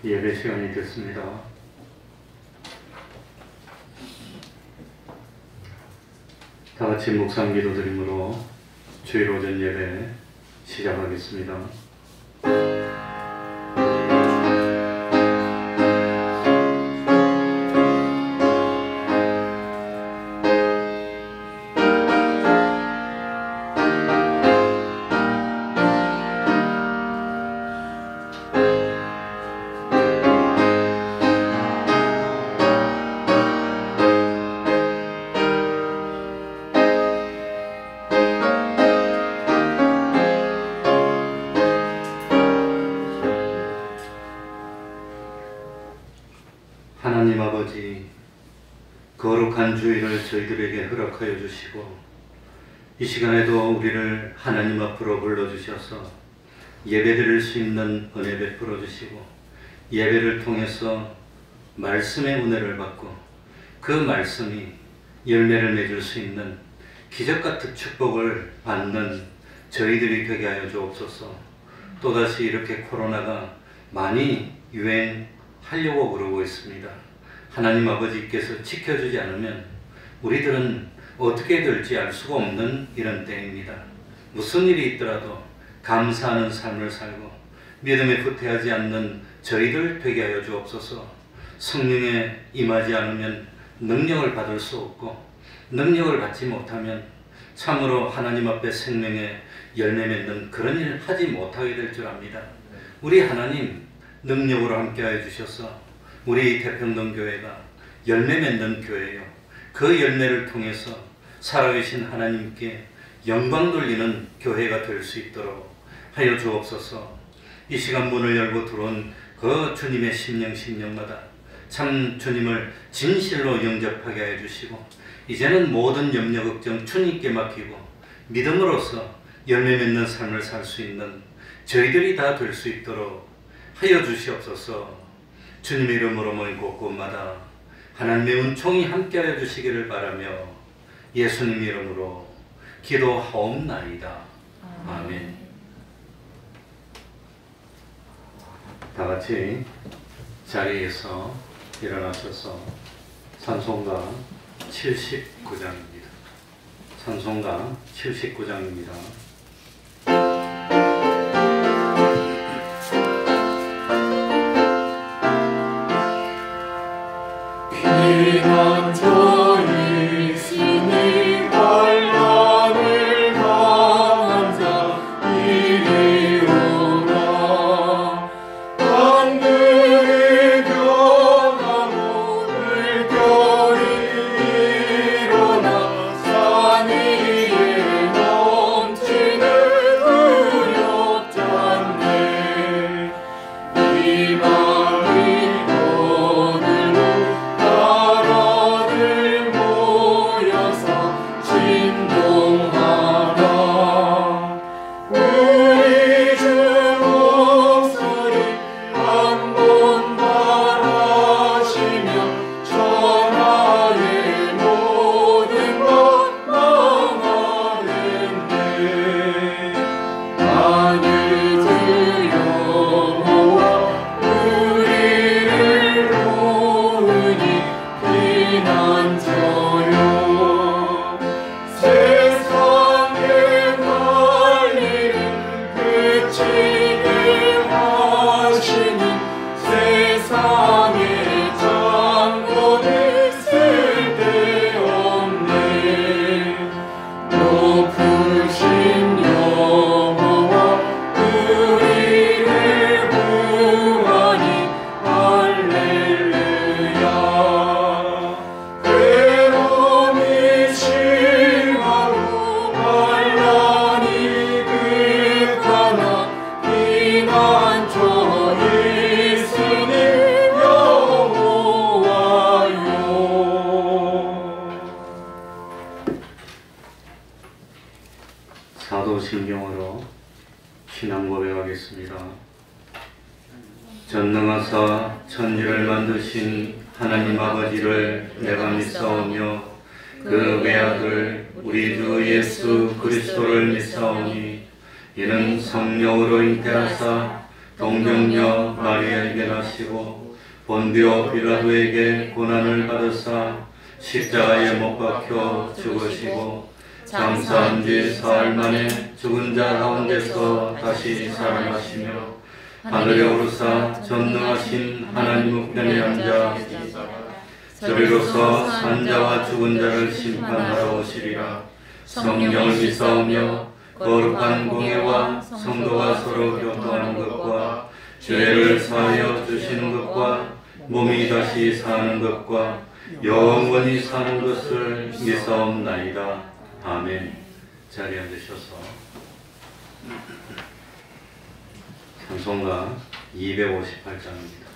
예배 시간이 됐습니다. 다 같이 묵상 기도드림으로 주일 오전 예배 시작하겠습니다. 하나님 아버지, 거룩한 주일을 저희들에게 허락하여 주시고 이 시간에도 우리를 하나님 앞으로 불러주셔서 예배드릴 수 있는 은혜 베풀어 주시고 예배를 통해서 말씀의 은혜를 받고 그 말씀이 열매를 맺을 수 있는 기적같은 축복을 받는 저희들이 되게 하여 주옵소서. 또다시 이렇게 코로나가 많이 유행하려고 그러고 있습니다. 하나님 아버지께서 지켜주지 않으면 우리들은 어떻게 될지 알 수가 없는 이런 때입니다. 무슨 일이 있더라도 감사하는 삶을 살고 믿음에 후퇴하지 않는 저희들 되게 하여 주옵소서. 성령에 임하지 않으면 능력을 받을 수 없고 능력을 받지 못하면 참으로 하나님 앞에 생명의 열매 맺는 그런 일을 하지 못하게 될 줄 압니다. 우리 하나님 능력으로 함께하여 주셔서 우리 태평동 교회가 열매 맺는 교회요, 그 열매를 통해서 살아계신 하나님께 영광 돌리는 교회가 될 수 있도록 하여 주옵소서. 이 시간 문을 열고 들어온 그 주님의 심령마다 참 주님을 진실로 영접하게 하여 주시고 이제는 모든 염려 걱정 주님께 맡기고 믿음으로써 열매 맺는 삶을 살 수 있는 저희들이 다 될 수 있도록 하여 주시옵소서. 주님의 이름으로 모인 곳곳마다 하나님의 은총이 함께하여 주시기를 바라며 예수님 이름으로 기도하옵나이다. 아멘. 다 같이 자리에서 일어나셔서 찬송가 79장입니다. 찬송가 79장입니다. 피난처에 있으니 환난을 당한 자 이리오라. 하늘이 변하고 물결이 일어나 산 위에 넘치는 두렵잖네. 이 마음이 사도신경으로 신앙 고백하겠습니다. 전능하사 천지를 만드신 하나님 아버지를 내가 믿사오며 그 외아들 우리 주 예수 그리스도를 믿사오니 이는 성령으로 잉태하사 동정녀 마리아에게 나시고 본디오 빌라도에게 고난을 받으사 십자가에 못 박혀 죽으시고 장사한 지 사흘 만에 죽은 자 가운데서 다시 살아나시며 하늘에 오르사 전능하신 하나님 우편에 앉아 저리로서 산자와 죽은 자를 심판하러 오시리라. 성령을 믿사오며 거룩한 공예와 성도가 서로 교통하는 것과 죄를 사하여 주시는 것과 몸이 다시 사는 것과 영원히 사는 것을 믿사옵나이다. 아멘. 자리에 앉으셔서 찬송가 258장입니다.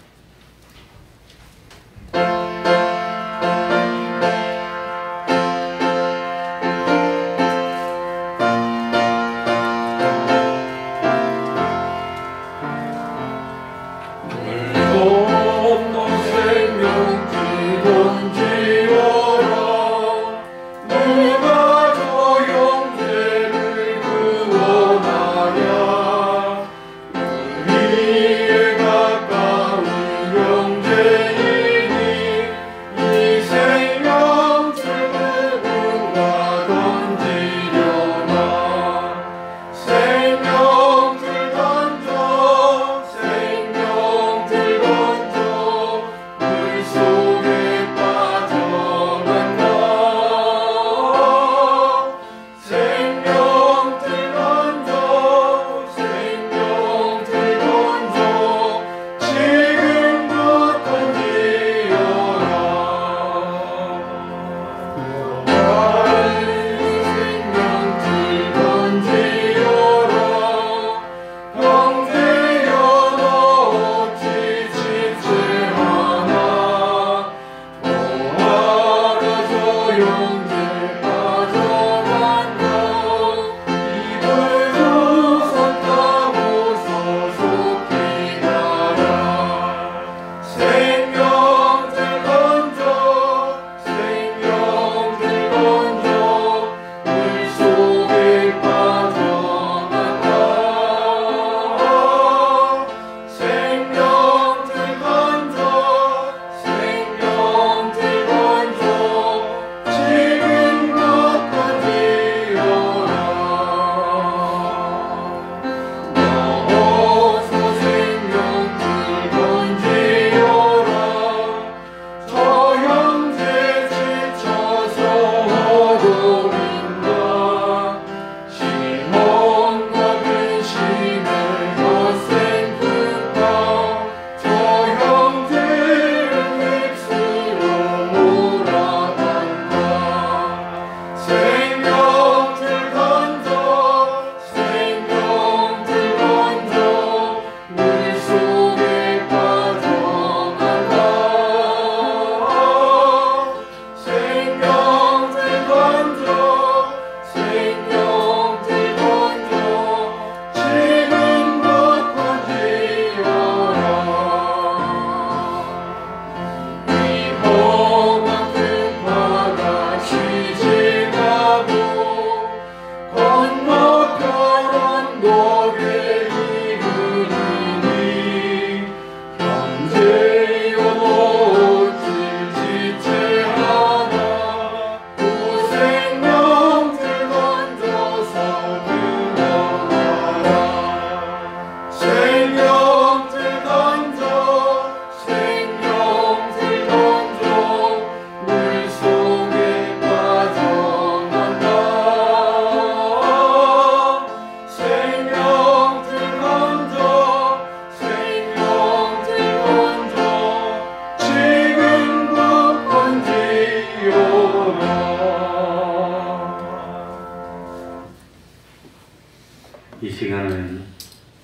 이 시간은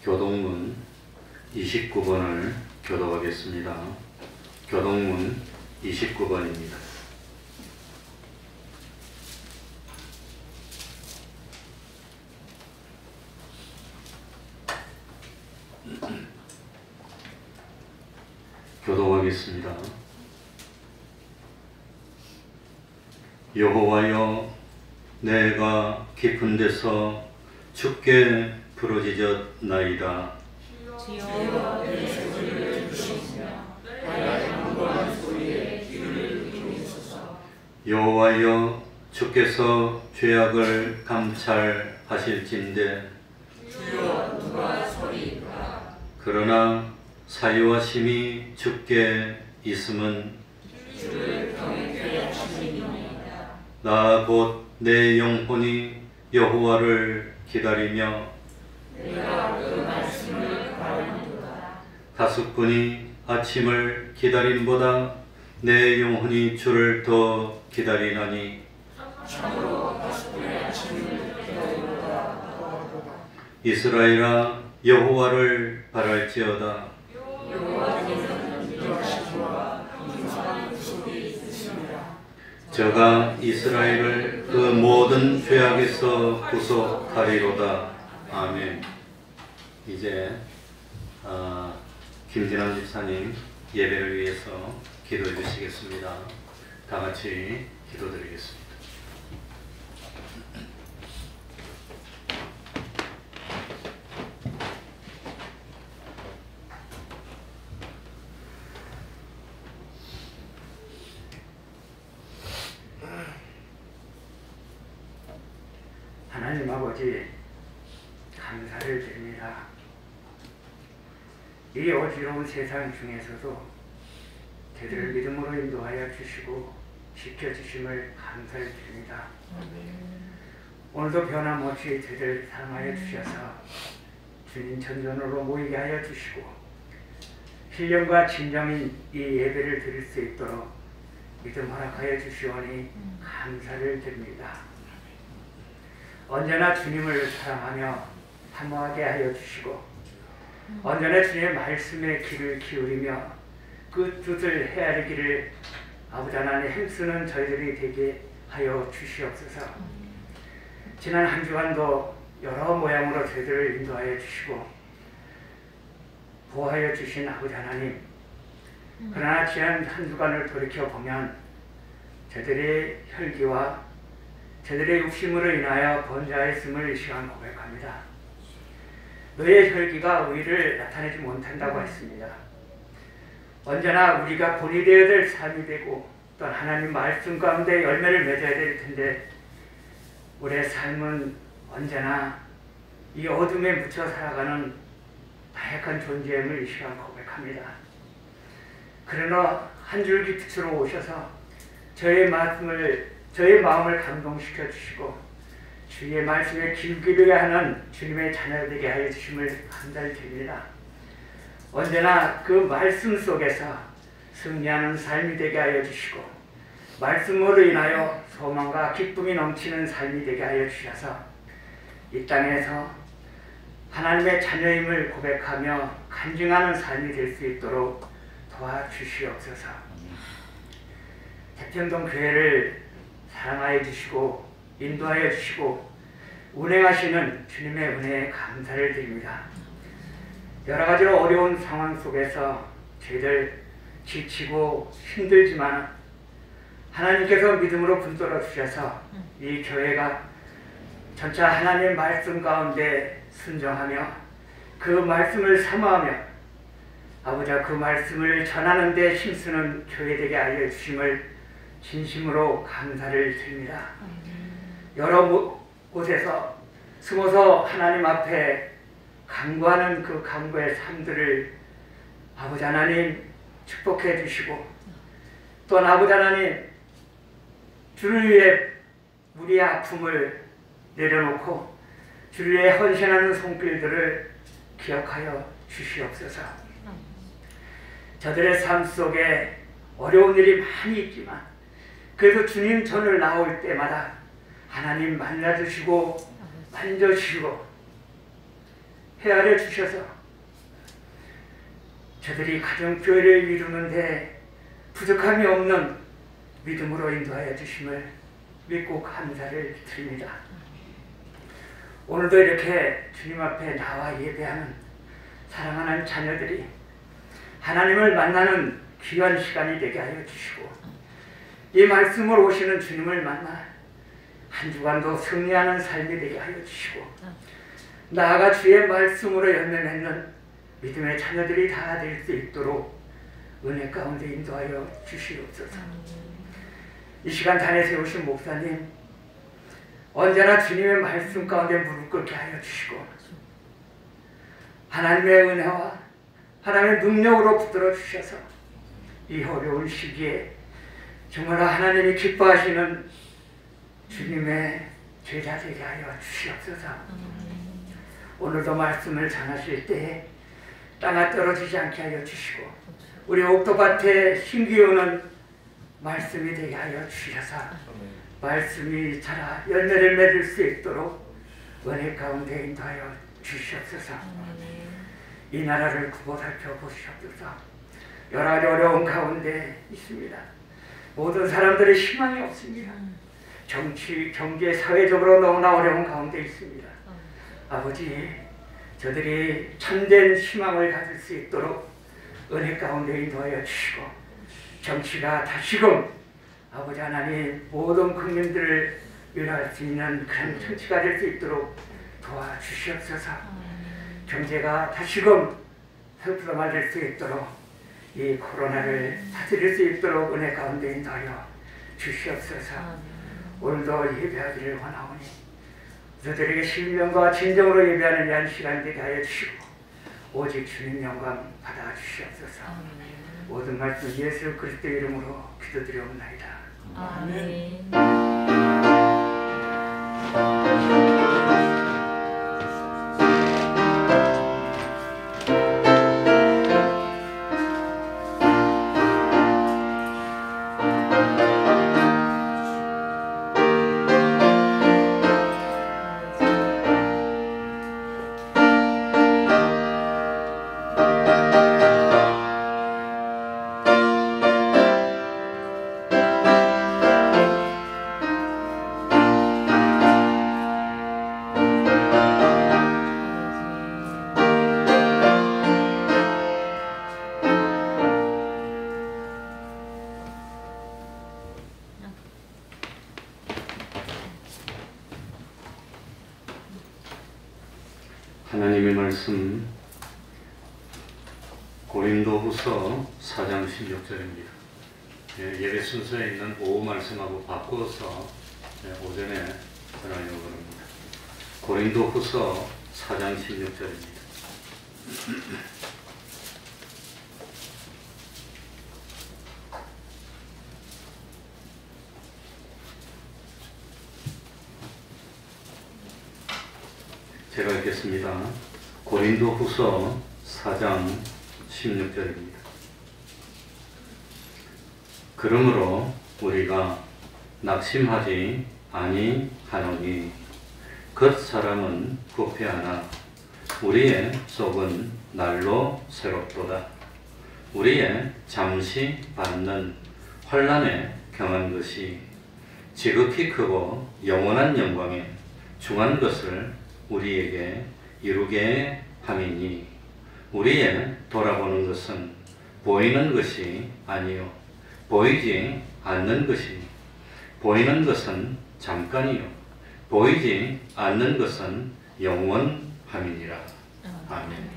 교동문 29번을 교독하겠습니다. 교동문 29번입니다. 교독하겠습니다. 여호와여, 내가 깊은 데서 춥게 부르짖었나이다. 주여 내 소리를 들으시며 나의 강건한 소리에 귀를 기울이소서. 여호와여, 주께서 죄악을 감찰하실진대 주여 누가 서리이까. 그러나 사유와 심이 주께 있음은 주를 경외케 하심이니이다. 나 곧 내 영혼이 여호와를 기다리며 내가 그 말씀을 바라는도다. 가축분이 아침을 기다림보다 내 영혼이 주를 더 기다리나니 참으로 가축분의 아침을 기다리노라. 이스라엘아, 여호와를 바랄지어다. 여호와께서는 인정하심과 풍성한 구속이 있으시니라. 저가 이스라엘을 그 모든 죄악에서 구속하리로다. 아멘. 이제 김진환 집사님 예배를 위해서 기도해 주시겠습니다. 다 같이 기도드리겠습니다. 하나님 아버지, 감사를 드립니다. 이 어지러운 세상 중에서도 저희들을 믿음으로 인도하여 주시고 지켜주심을 감사를 드립니다. 오늘도 변함없이 저희들 사랑하여 주셔서 주님 전전으로 모이게 하여 주시고 신령과 진정인 이 예배를 드릴 수 있도록 믿음 허락하여 주시오니 감사를 드립니다. 언제나 주님을 사랑하며 사모하게 하여 주시고 언제나 주님의 말씀에 귀를 기울이며 그 뜻을 헤아리기를 아버지 하나님 힘쓰는 저희들이 되게 하여 주시옵소서. 지난 한 주간도 여러 모양으로 저희들을 인도하여 주시고 보호하여 주신 아버지 하나님, 그러나 지난 한 주간을 돌이켜보면 저희들의 혈기와 저들의 욕심으로 인하여 번자했음을 이 시간 고백합니다. 너의 혈기가 의를 나타내지 못한다고 했습니다. 언제나 우리가 본이 되어야 될 삶이 되고 또 하나님 말씀 가운데 열매를 맺어야 될 텐데 우리의 삶은 언제나 이 어둠에 묻혀 살아가는 나약한 존재임을 이 시간 고백합니다. 그러나 한 줄기 빛으로 오셔서 저의 마음을 감동시켜 주시고 주의 말씀에 귀 기울여야 하는 주님의 자녀 되게 하여 주심을 감사를 드립니다. 언제나 그 말씀 속에서 승리하는 삶이 되게 하여 주시고 말씀으로 인하여 소망과 기쁨이 넘치는 삶이 되게 하여 주셔서 이 땅에서 하나님의 자녀임을 고백하며 간증하는 삶이 될 수 있도록 도와주시옵소서. 태평동 교회를 사랑하여 주시고 인도하여 주시고 운행하시는 주님의 은혜에 감사를 드립니다. 여러 가지로 어려운 상황 속에서 저희들 지치고 힘들지만 하나님께서 믿음으로 붙들어 주셔서 이 교회가 전차 하나님의 말씀 가운데 순종하며 그 말씀을 사모하며 아버지와 그 말씀을 전하는 데 힘쓰는 교회 되게 알려주심을 진심으로 감사를 드립니다. 여러 곳에서 숨어서 하나님 앞에 간구하는 그 간구의 삶들을 아버지 하나님 축복해 주시고 또 아버지 하나님 주를 위해 우리의 아픔을 내려놓고 주를 위해 헌신하는 손길들을 기억하여 주시옵소서. 저들의 삶 속에 어려운 일이 많이 있지만 그래서 주님 전을 나올 때마다 하나님 만나주시고 만져주시고 헤아려 주셔서 저들이 가정교회를 이루는데 부족함이 없는 믿음으로 인도하여 주심을 믿고 감사를 드립니다. 오늘도 이렇게 주님 앞에 나와 예배하는 사랑하는 자녀들이 하나님을 만나는 귀한 시간이 되게 하여 주시고 이 말씀으로 오시는 주님을 만나 한 주간도 승리하는 삶이 되게 하여 주시고 나아가 주의 말씀으로 열매 맺는 믿음의 자녀들이 다 될 수 있도록 은혜 가운데 인도하여 주시옵소서. 이 시간 단에 세우신 목사님, 언제나 주님의 말씀 가운데 무릎 꿇게 하여 주시고 하나님의 은혜와 하나님의 능력으로 붙들어 주셔서 이 어려운 시기에 정말 하나님이 기뻐하시는 주님의 제자 되게 하여 주시옵소서. 오늘도 말씀을 전하실 때에 땅에 떨어지지 않게 하여 주시고 우리 옥토밭에 힘기우는 말씀이 되게 하여 주셔서 말씀이 자라 열매를 맺을 수 있도록 은혜 가운데 인도하여 주시옵소서. 이 나라를 구보살펴 보시옵소서. 여러 가지 어려운 가운데 있습니다. 모든 사람들의 희망이 없습니다. 정치, 경제, 사회적으로 너무나 어려운 가운데 있습니다. 아버지, 저들이 참된 희망을 가질 수 있도록 은혜 가운데 인도하여 주시고 정치가 다시금 아버지 하나님 모든 국민들을 위로할 수 있는 그런 정치가 될 수 있도록 도와주시옵소서. 경제가 다시금 살펴봐질 수 있도록 이 코로나를 다스릴 수 있도록 은혜 가운데 인도하여 주시옵소서. 오늘도 예배하기를 원하오니 저들에게 신명과 진정으로 예배하는 위한 시간 되게 하여 주시고 오직 주님 영광 받아 주시옵소서. 모든 말씀 예수 그리스도 이름으로 기도드리옵나이다. 아멘. 하나님의 말씀 고린도후서 4장 16절입니다. 예배 순서에 있는 오후 말씀하고 바꾸어서 오전에 전하려고 합니다. 고린도후서 4장 16절입니다. 제가 읽겠습니다. 고린도후서 4장 16절입니다. 그러므로 우리가 낙심하지 아니하노니 겉 사람은 부패하나 우리의 속은 날로 새롭도다. 우리의 잠시 받는 환난에 경한 것이 지극히 크고 영원한 영광에 중한 것을 우리에게 이루게 함이니 우리의 돌아보는 것은 보이는 것이 아니요 보이지 않는 것이니 보이는 것은 잠깐이요 보이지 않는 것은 영원함이니라. 아멘.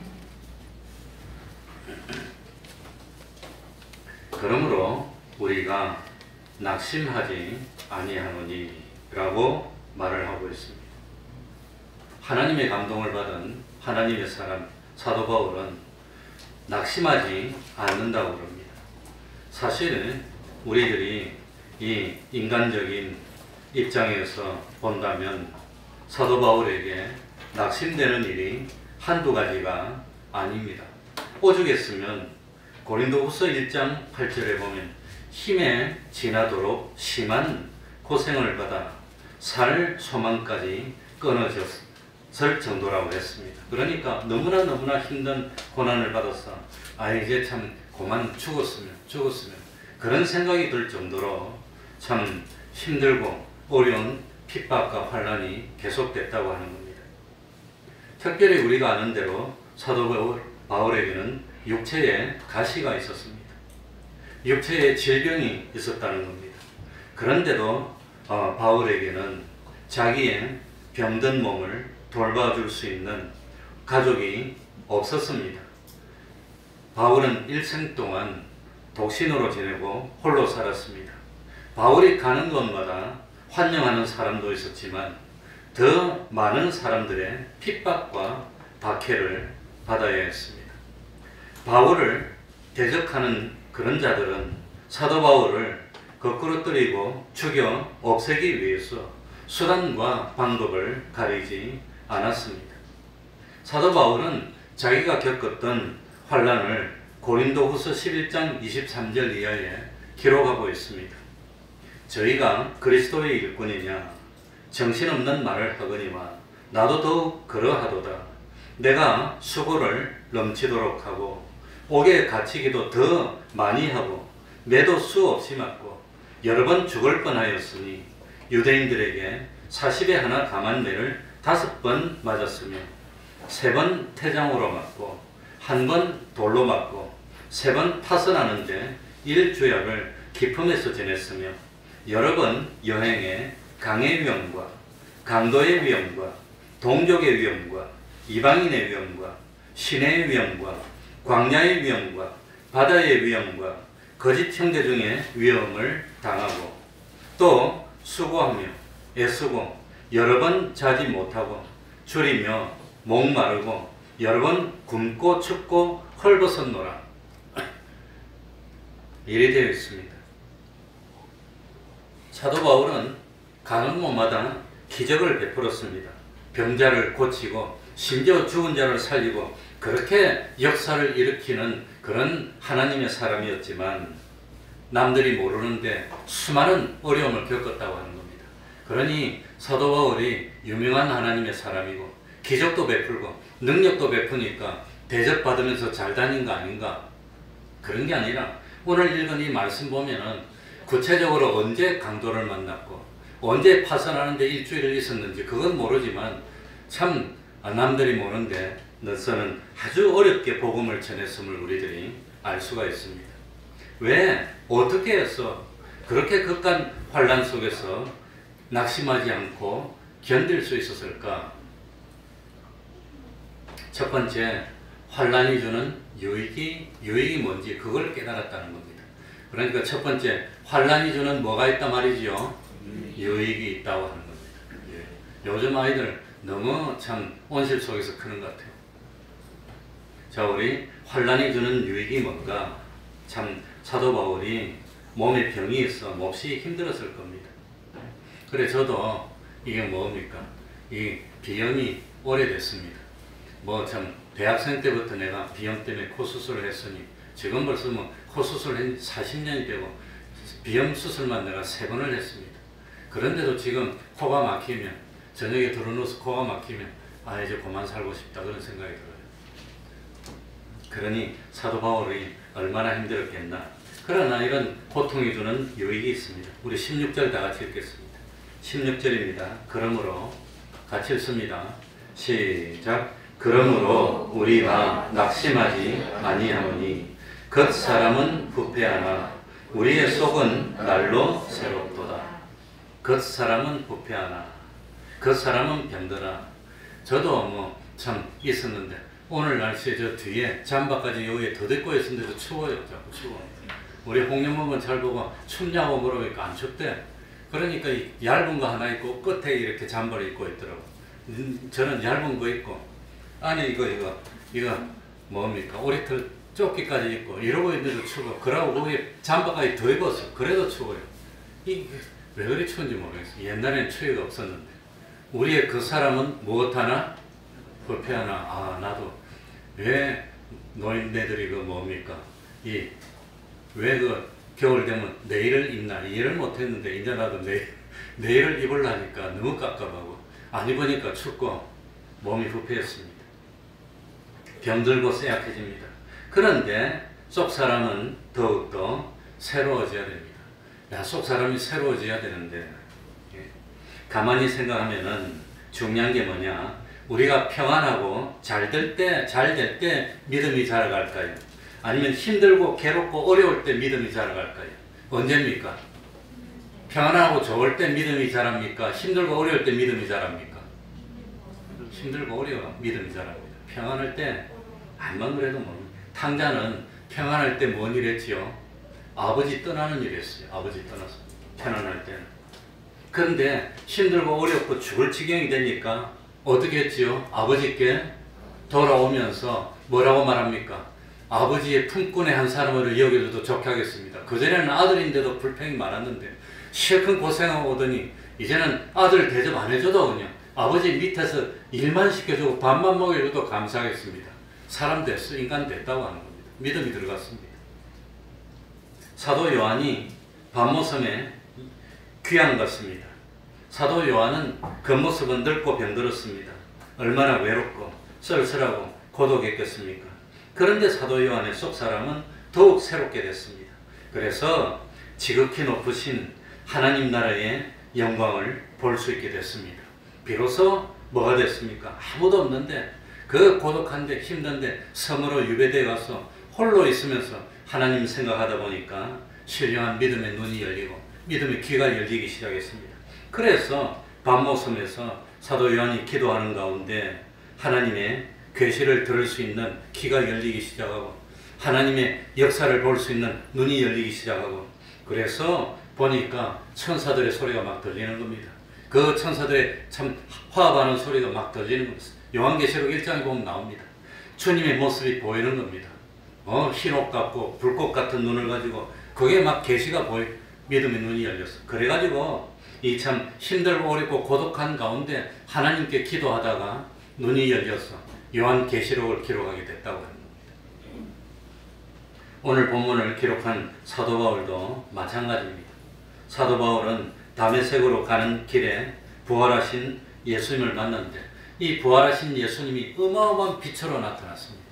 그러므로 우리가 낙심하지 아니하노니 라고 말을 하고 있습니다. 하나님의 감동을 받은 하나님의 사람 사도 바울은 낙심하지 않는다고 그럽니다. 사실 우리들이 이 인간적인 입장에서 본다면 사도 바울에게 낙심되는 일이 한두 가지가 아닙니다. 오죽했으면 고린도후서 1장 8절에 보면 힘에 지나도록 심한 고생을 받아 살 소망까지 끊어졌을 정도라고 했습니다. 그러니까 너무나 힘든 고난을 받아서 이제 참 그만 죽었으면 그런 생각이 들 정도로 참 힘들고 어려운 핍박과 환난이 계속됐다고 하는 겁니다. 특별히 우리가 아는 대로 사도 바울에게는 육체에 가시가 있었습니다. 육체에 질병이 있었다는 겁니다. 그런데도 바울에게는 자기의 병든 몸을 돌봐줄 수 있는 가족이 없었습니다. 바울은 일생 동안 독신으로 지내고 홀로 살았습니다. 바울이 가는 곳마다 환영하는 사람도 있었지만 더 많은 사람들의 핍박과 박해를 받아야 했습니다. 바울을 대적하는 그런 자들은 사도 바울을 거꾸로 때리고 죽여 없애기 위해서 수단과 방법을 가리지 않았습니다. 사도 바울은 자기가 겪었던 환난을 고린도후서 11장 23절 이하에 기록하고 있습니다. 저희가 그리스도의 일꾼이냐 정신없는 말을 하거니와 나도 더욱 그러하도다. 내가 수고를 넘치도록 하고 옥에 갇히기도 더 많이 하고 매도 수없이 맞고 여러 번 죽을 뻔하였으니 유대인들에게 40에 하나 감한 매를 5번 맞았으며 3번 태장으로 맞고 1번 돌로 맞고 3번 파선하는데 1주약을 기품에서 지냈으며 여러 번 여행에 강의 위험과 강도의 위험과 동족의 위험과 이방인의 위험과 시내의 위험과 광야의 위험과 바다의 위험과 거짓 형제 중에 위험을 당하고 또 수고하며 애쓰고 여러 번 자지 못하고 줄이며 목마르고 여러 번 굶고 춥고 헐벗었노라. 이리 되어 있습니다. 사도 바울은 가는 곳마다 기적을 베풀었습니다. 병자를 고치고 심지어 죽은 자를 살리고 그렇게 역사를 일으키는 그런 하나님의 사람이었지만 남들이 모르는데 수많은 어려움을 겪었다고 하는 겁니다. 그러니 사도 바울이 유명한 하나님의 사람이고 기적도 베풀고 능력도 베푸니까 대접받으면서 잘 다닌 거 아닌가? 그런 게 아니라 오늘 읽은 이 말씀 보면은 구체적으로 언제 강도를 만났고 언제 파선하는데 일주일을 있었는지 그건 모르지만 참 남들이 모르는데 너서는 아주 어렵게 복음을 전했음을 우리들이 알 수가 있습니다. 왜? 어떻게 해서 그렇게 극한 환난 속에서 낙심하지 않고 견딜 수 있었을까? 첫 번째, 환난이 주는 유익이 뭔지 그걸 깨달았다는 겁니다. 그러니까 첫 번째, 환난이 주는 뭐가 있단 말이지요? 유익이 있다고 하는 겁니다. 예. 요즘 아이들 너무 참 온실 속에서 크는 것 같아요. 자, 우리 환난이 주는 유익이 뭔가? 참 사도 바울이 몸에 병이 있어 몹시 힘들었을 겁니다. 그래 저도 이게 뭡니까? 이 비염이 오래됐습니다. 뭐 참 대학생 때부터 내가 비염 때문에 코 수술을 했으니 지금 벌써 뭐 코 수술 한 40년이 되고 비염 수술만 내가 3번을 했습니다. 그런데도 지금 코가 막히면 저녁에 들어누워서 코가 막히면 아 이제 그만 살고 싶다 그런 생각이 들어요. 그러니 사도 바울이 얼마나 힘들었겠나. 그러나 이런 고통이 주는 유익이 있습니다. 우리 16절 다 같이 읽겠습니다. 16절입니다. 그러므로 같이 읽습니다. 시작. 그러므로 우리가 낙심하지 아니하노니 겉사람은 부패하나 우리의 속은 날로 새롭도다. 겉사람은 부패하나 겉사람은 병드나. 저도 뭐 참 있었는데 오늘 날씨에 저 뒤에 잠바까지 여기에 더 덮고 있었는데도 추워요. 자꾸 추워. 우리 홍련범은 잘 보고 춥냐고 물어보니까 안 춥대. 그러니까 이 얇은 거 하나 입고 끝에 이렇게 잠바를 입고 있더라고. 저는 얇은 거 입고 아니 이거 뭡니까? 오리털 조끼까지 입고 이러고 있는데도 추워. 그러고 거기에 잠바까지 더 입었어. 그래도 추워요. 이게 왜 그리 추운지 모르겠어요. 옛날에는 추위가 없었는데. 우리의 그 사람은 무엇하나? 불쾌하나? 아 나도 왜 노인네들이 그 뭡니까? 왜 그 겨울 되면 내일을 입나? 이해를 못했는데 이제 나도 내일을 입으려니까 너무 깝깝하고 안 입으니까 춥고 몸이 부패했습니다. 병들고 쇠약해집니다. 그런데 속사람은 더욱더 새로워져야 됩니다. 야, 속사람이 새로워져야 되는데 가만히 생각하면은 중요한 게 뭐냐? 우리가 평안하고 잘 될 때 믿음이 자라갈까요? 아니면 힘들고 괴롭고 어려울 때 믿음이 자라갈까요? 언제입니까? 평안하고 좋을 때 믿음이 자랍니까? 힘들고 어려울 때 믿음이 자랍니까? 힘들고 어려워 믿음이 자랍니다. 평안할 때 안만 그래도 뭐 탕자는 평안할 때 뭔 일 했지요? 아버지 떠나는 일 했어요. 아버지 떠나서 편안할 때는. 그런데 힘들고 어렵고 죽을 지경이 되니까 어떻게 했지요? 아버지께 돌아오면서 뭐라고 말합니까? 아버지의 품꾼의 한 사람으로 여겨줘도 좋게 하겠습니다. 그전에는 아들인데도 불평이 많았는데 실컷 고생하고 오더니 이제는 아들 대접 안 해줘도 그냥 아버지 밑에서 일만 시켜주고 밥만 먹여줘도 감사하겠습니다. 사람 됐어. 인간 됐다고 하는 겁니다. 믿음이 들어갔습니다. 사도 요한이 밤모섬에 귀양 같습니다. 사도 요한은 겉모습은 늙고 병들었습니다. 얼마나 외롭고 쓸쓸하고 고독했겠습니까? 그런데 사도 요한의 속사람은 더욱 새롭게 됐습니다. 그래서 지극히 높으신 하나님 나라의 영광을 볼 수 있게 됐습니다. 비로소 뭐가 됐습니까? 아무도 없는데 그 고독한데 힘든데 섬으로 유배되어 가서 홀로 있으면서 하나님 생각하다 보니까 신령한 믿음의 눈이 열리고 믿음의 귀가 열리기 시작했습니다. 그래서 밤모섬에서 사도 요한이 기도하는 가운데 하나님의 계시를 들을 수 있는 귀가 열리기 시작하고 하나님의 역사를 볼 수 있는 눈이 열리기 시작하고 그래서 보니까 천사들의 소리가 막 들리는 겁니다. 그 천사들의 참 화합하는 소리가 막 들리는 겁니다. 요한계시록 1장에 보면 나옵니다. 주님의 모습이 보이는 겁니다. 흰옷 같고 불꽃 같은 눈을 가지고 그게 막 계시가 믿음의 눈이 열렸어. 그래가지고 이 참 힘들고 어렵고 고독한 가운데 하나님께 기도하다가 눈이 열려서 요한계시록을 기록하게 됐다고 합니다. 오늘 본문을 기록한 사도 바울도 마찬가지입니다. 사도 바울은 다메섹으로 가는 길에 부활하신 예수님을 만났는데 이 부활하신 예수님이 어마어마한 빛으로 나타났습니다.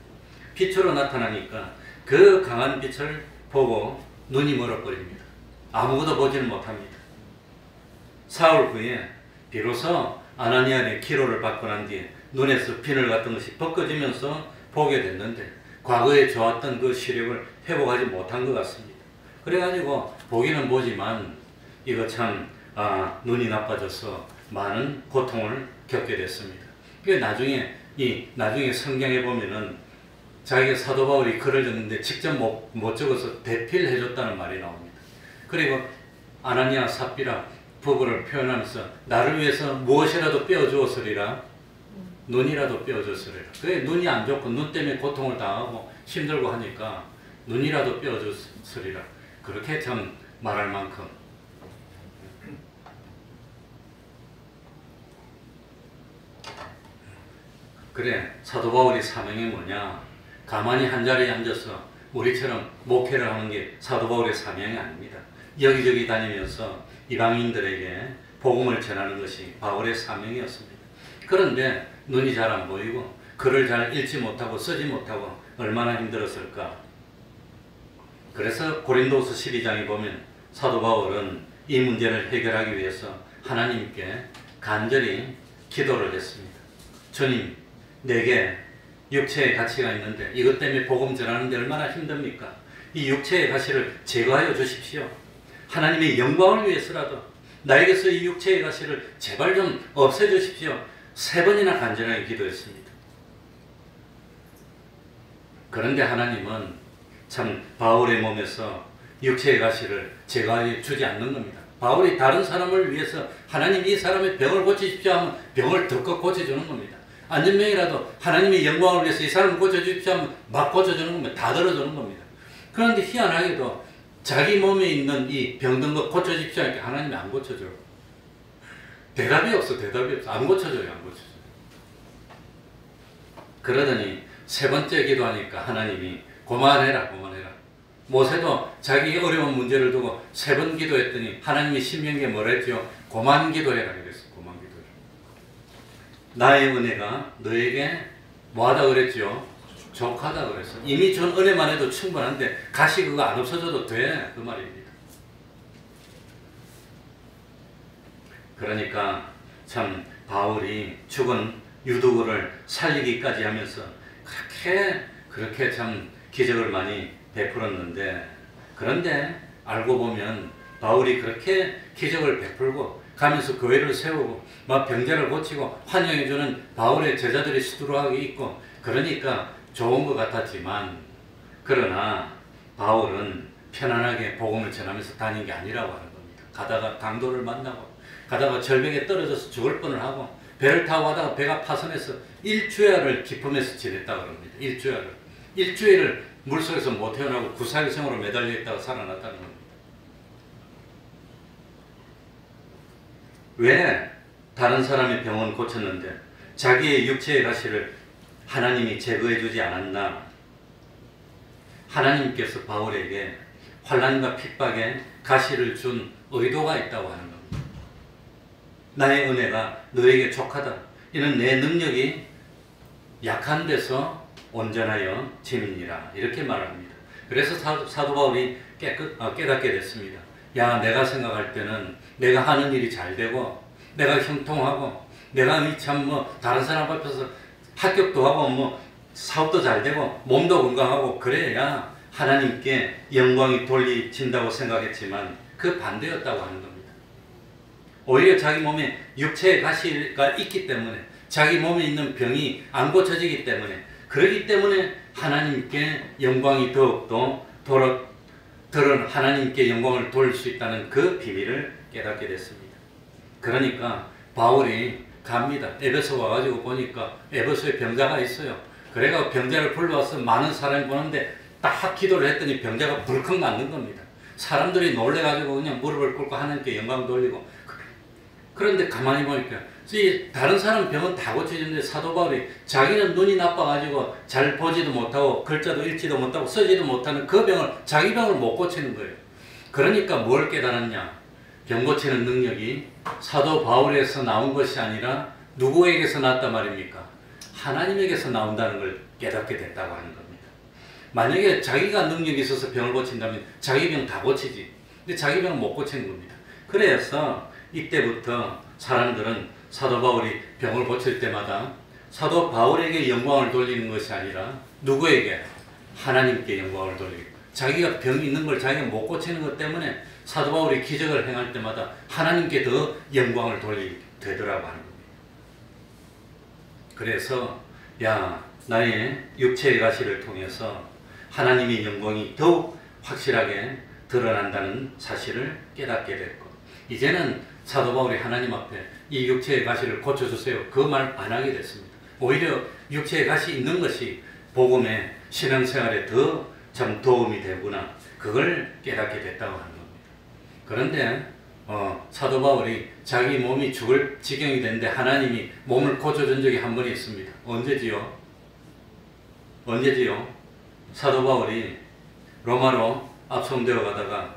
빛으로 나타나니까 그 강한 빛을 보고 눈이 멀어버립니다. 아무것도 보지를 못합니다. 사흘 후에 비로소 아나니아의 기로를 받고 난 뒤에 눈에서 비늘 같은 것이 벗겨지면서 보게 됐는데 과거에 좋았던 그 시력을 회복하지 못한 것 같습니다. 그래가지고 보기는 보지만 이거 참 눈이 나빠져서 많은 고통을 겪게 됐습니다. 그 나중에 성경에 보면은 자기가 사도 바울이 글을 적는데 직접 못 적어서 대필해 줬다는 말이 나옵니다. 그리고 아나니아 삽비라 부부를 표현하면서 나를 위해서 무엇이라도 빼어주었으리라 눈이라도 빼어줬으리라. 그게 눈이 안 좋고 눈 때문에 고통을 당하고 힘들고 하니까 눈이라도 빼어줬으리라. 그렇게 참 말할 만큼 그래 사도 바울이 사명이 뭐냐? 가만히 한 자리에 앉아서 우리처럼 목회를 하는 게 사도 바울의 사명이 아닙니다. 여기저기 다니면서 이방인들에게 복음을 전하는 것이 바울의 사명이었습니다. 그런데 눈이 잘 안 보이고 글을 잘 읽지 못하고 쓰지 못하고 얼마나 힘들었을까. 그래서 고린도후서 12장에 보면 사도 바울은 이 문제를 해결하기 위해서 하나님께 간절히 기도를 했습니다. 주님, 내게 육체의 가치가 있는데 이것 때문에 복음 전하는데 얼마나 힘듭니까? 이 육체의 가치를 제거하여 주십시오. 하나님의 영광을 위해서라도 나에게서 이 육체의 가치를 제발 좀 없애주십시오. 3번이나 간절하게 기도했습니다. 그런데 하나님은 참 바울의 몸에서 육체의 가시를 제거해 주지 않는 겁니다. 바울이 다른 사람을 위해서 하나님 이 사람의 병을 고치십시오 하면 병을 덜컥 고쳐주는 겁니다. 안전병이라도 하나님의 영광을 위해서 이 사람을 고쳐주십시오 하면 막 고쳐주는 겁니다. 다 들어주는 겁니다. 그런데 희한하게도 자기 몸에 있는 이 병든 거 고쳐주십시오 하니까 하나님이 안 고쳐줘요. 대답이 없어. 안 고쳐줘요. 그러더니 3번째 기도하니까 하나님이 그만해라. 모세도 자기 어려운 문제를 두고 3번 기도했더니 하나님이 신명기에 뭐라 했죠? 그만 기도해라 그랬어. 그만 기도해라. 나의 은혜가 너에게 뭐하다 그랬죠? 족하다 그랬어. 이미 준 은혜만 해도 충분한데 가시 그거 안 없어져도 돼. 그 말입니다. 그러니까 참 바울이 죽은 유두고를 살리기까지 하면서 그렇게 참 기적을 많이 베풀었는데 그런데 알고 보면 바울이 그렇게 기적을 베풀고 가면서 교회를 세우고 막 병자를 고치고 환영해주는 바울의 제자들이 수두룩하게 있고 그러니까 좋은 것 같았지만 그러나 바울은 편안하게 복음을 전하면서 다닌 게 아니라고 하는 겁니다. 가다가 강도를 만나고 가다가 절벽에 떨어져서 죽을 뻔을 하고 배를 타고 가다가 배가 파손해서 일주야를 기품에서 지냈다고 합니다. 일주일을 물속에서 못 태어나고 구사일생으로 매달려 있다가 살아났다는 겁니다. 왜 다른 사람의 병은 고쳤는데 자기의 육체의 가시를 하나님이 제거해 주지 않았나? 하나님께서 바울에게 환난과 핍박에 가시를 준 의도가 있다고 하는 겁니다. 나의 은혜가 너에게 족하다. 이는 내 능력이 약한 데서 온전하여 짐이니라. 이렇게 말합니다. 그래서 사도 바울이 깨닫게 됐습니다. 야, 내가 생각할 때는 내가 하는 일이 잘 되고 내가 형통하고 내가 참 다른 사람 앞에서 합격도 하고 사업도 잘 되고 몸도 건강하고 그래야 하나님께 영광이 돌리진다고 생각했지만 그 반대였다고 하는 겁니다. 오히려 자기 몸에 육체의 가시가 있기 때문에 자기 몸에 있는 병이 안 고쳐지기 때문에 그러기 때문에 하나님께 영광이 더욱더 하나님께 영광을 돌릴 수 있다는 그 비밀을 깨닫게 됐습니다. 그러니까 바울이 갑니다. 에베소 와가지고 보니까 에베소에 병자가 있어요. 그래가 병자를 불러와서 많은 사람이 보는데 딱 기도를 했더니 병자가 불컥 낫는 겁니다. 사람들이 놀래가지고 그냥 무릎을 꿇고 하나님께 영광 돌리고 그런데 가만히 보니까 다른 사람 병은 다 고쳐지는데 사도 바울이 자기는 눈이 나빠가지고 잘 보지도 못하고 글자도 읽지도 못하고 쓰지도 못하는 그 병을 자기 병을 못 고치는 거예요. 그러니까 뭘 깨달았냐? 병 고치는 능력이 사도 바울에서 나온 것이 아니라 누구에게서 났단 말입니까? 하나님에게서 나온다는 걸 깨닫게 됐다고 하는 겁니다. 만약에 자기가 능력이 있어서 병을 고친다면 자기 병 다 고치지. 근데 자기 병은 못 고치는 겁니다. 그래서 이때부터 사람들은 사도 바울이 병을 고칠 때마다 사도 바울에게 영광을 돌리는 것이 아니라 누구에게? 하나님께 영광을 돌리고 자기가 병이 있는 걸 자기가 못 고치는 것 때문에 사도 바울이 기적을 행할 때마다 하나님께 더 영광을 돌리게 되더라고 하는 겁니다. 그래서 야, 나의 육체의 가시를 통해서 하나님의 영광이 더욱 확실하게 드러난다는 사실을 깨닫게 됐고 이제는 사도 바울이 하나님 앞에 이 육체의 가시를 고쳐주세요. 그 말 안 하게 됐습니다. 오히려 육체의 가시 있는 것이 복음의 신앙생활에 더 참 도움이 되구나. 그걸 깨닫게 됐다고 하는 겁니다. 그런데 사도 바울이 자기 몸이 죽을 지경이 됐는데 하나님이 몸을 고쳐준 적이 한 번 있습니다. 언제지요? 사도 바울이 로마로 압송되어 가다가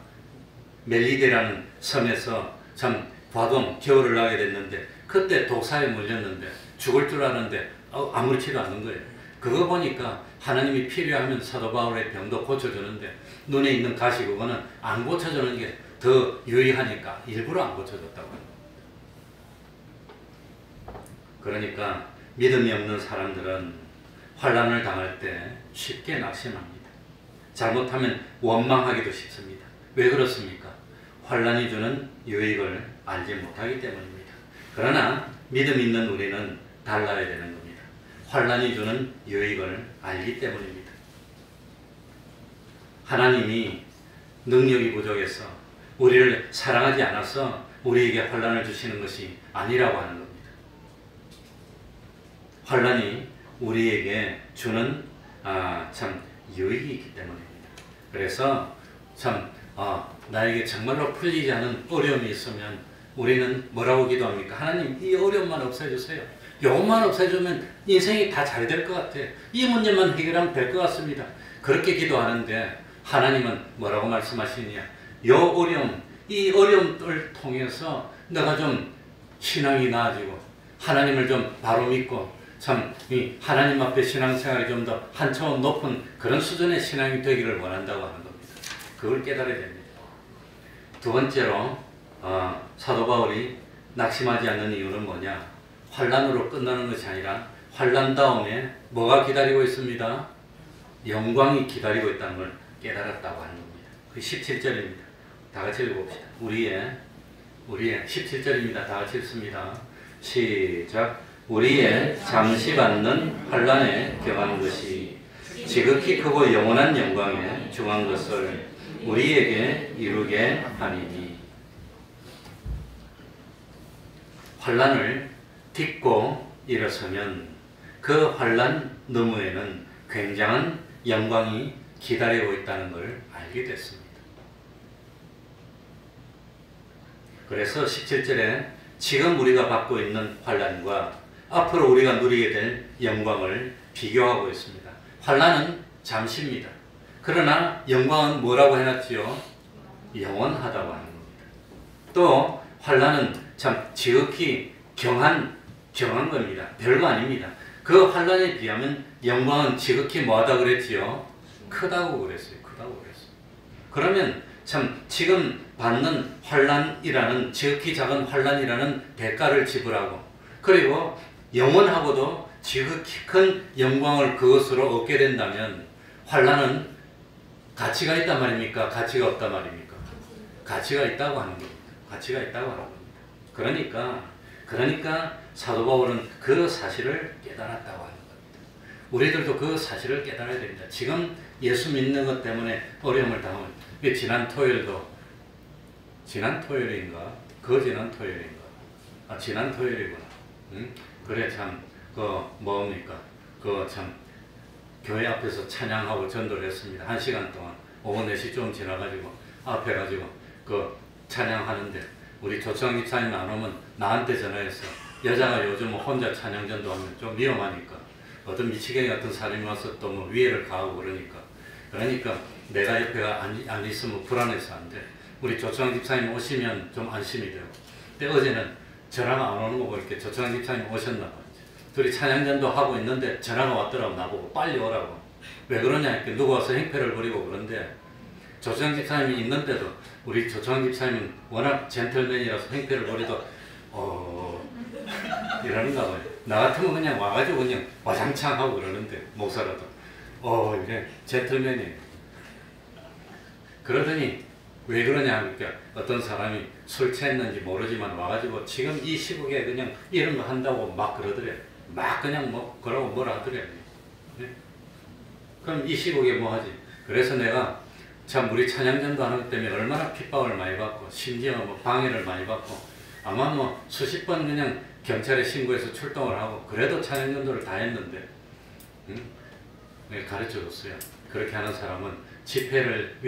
멜리데라는 섬에서 참 과동 겨울을 나게 됐는데 그때 독사에 물렸는데 죽을 줄 알았는데 아무렇지도 않은 거예요. 그거 보니까 하나님이 필요하면 사도 바울의 병도 고쳐주는데 눈에 있는 가시 그거는 안 고쳐주는 게 더 유의하니까 일부러 안 고쳐줬다고 합니다. 그러니까 믿음이 없는 사람들은 환난을 당할 때 쉽게 낙심합니다. 잘못하면 원망하기도 쉽습니다. 왜 그렇습니까? 환난이 주는 유익을 알지 못하기 때문입니다. 그러나 믿음 있는 우리는 달라야 되는 겁니다. 환난이 주는 유익을 알기 때문입니다. 하나님이 능력이 부족해서 우리를 사랑하지 않아서 우리에게 환난을 주시는 것이 아니라고 하는 겁니다. 환난이 우리에게 주는 참 유익이 있기 때문입니다. 그래서 참 나에게 정말로 풀리지 않은 어려움이 있으면 우리는 뭐라고 기도합니까? 하나님 이 어려움만 없애주세요. 요것만 없애주면 인생이 다 잘 될 것 같아요. 이 문제만 해결하면 될 것 같습니다. 그렇게 기도하는데 하나님은 뭐라고 말씀하시느냐? 이 어려움을 통해서 내가 좀 신앙이 나아지고 하나님을 좀 바로 믿고 참 이 하나님 앞에 신앙생활이 좀 더 한 차원 높은 그런 수준의 신앙이 되기를 원한다고 하는 겁니다. 그걸 깨달아야 됩니다. 두 번째로 사도 바울이 낙심하지 않는 이유는 뭐냐? 환난으로 끝나는 것이 아니라 환난 다음에 뭐가 기다리고 있습니다? 영광이 기다리고 있다는 걸 깨달았다고 하는 겁니다. 그 17절입니다. 다 같이 읽어봅시다. 우리의 17절입니다. 다 같이 읽습니다. 시작. 우리의 잠시 받는 환난에 격한 것이 지극히 크고 영원한 영광에 중한 것을 우리에게 이루게 하니니. 환난을 딛고 일어서면 그 환난 너머에는 굉장한 영광이 기다리고 있다는 걸 알게 됐습니다. 그래서 17절에 지금 우리가 받고 있는 환난과 앞으로 우리가 누리게 될 영광을 비교하고 있습니다. 환난은 잠시입니다. 그러나 영광은 뭐라고 해놨지요? 영원하다고 하는 겁니다. 또 환난은 참 지극히 경한 겁니다. 별거 아닙니다. 그 환난에 비하면 영광은 지극히 뭐하다 그랬지요? 크다고 그랬어요. 크다고 그랬어요. 그러면 참 지금 받는 환난이라는 지극히 작은 환난이라는 대가를 지불하고 그리고 영원하고도 지극히 큰 영광을 그것으로 얻게 된다면 환난은 가치가 있단 말입니까? 가치가 없단 말입니까? 가치가 있다고 하는 겁니다. 가치가 있다고 하는 겁니다. 그러니까 사도 바울은 그 사실을 깨달았다고 하는 겁니다. 우리들도 그 사실을 깨달아야 됩니다. 지금 예수 믿는 것 때문에 어려움을 당하면 지난 토요일인가? 지난 토요일이구나. 응? 그래 참 뭡니까? 참 교회 앞에서 찬양하고 전도를 했습니다. 1시간 동안 오후 4시 좀 지나가지고 앞에 가지고 찬양하는데 우리 조청 집사님 안 오면 나한테 전화해서 여자가 요즘 혼자 찬양 전도하면 좀 위험하니까 어떤 미치겠이 같은 사람이 와서 또 뭐 위해를 가하고 그러니까 내가 옆에가 안 있으면 불안해서 안 돼. 우리 조청 집사님 오시면 좀 안심이 되고. 근데 어제는 전화가 안 오는 거 보니까 조청 집사님 오셨나 봐. 둘이 찬양전도 하고 있는데 전화가 왔더라고. 나보고 빨리 오라고. 왜 그러냐 했더니 누구 와서 행패를 부리고 그런데 조청 집사님이 있는데도 우리 조청 집사님은 워낙 젠틀맨이라서 행패를 부리도 이러는가 봐요. 나 같으면 그냥 와가지고 그냥 와장창 하고 그러는데 목사라도 이래 젠틀맨이에요. 그러더니 왜 그러냐 하니까 어떤 사람이 술 취했는지 모르지만 와가지고 지금 이 시국에 그냥 이런 거 한다고 막 그러더래. 막 그냥 그러고 뭐라 하더래. 네? 그럼 이 시국에 뭐 하지? 그래서 내가 참 우리 찬양전도 하는 것 때문에 얼마나 핍박을 많이 받고 심지어 방해를 많이 받고 아마 수십 번 그냥 경찰에 신고해서 출동을 하고 그래도 찬양전도를 다 했는데 가르쳐줬어요. 그렇게 하는 사람은 집회를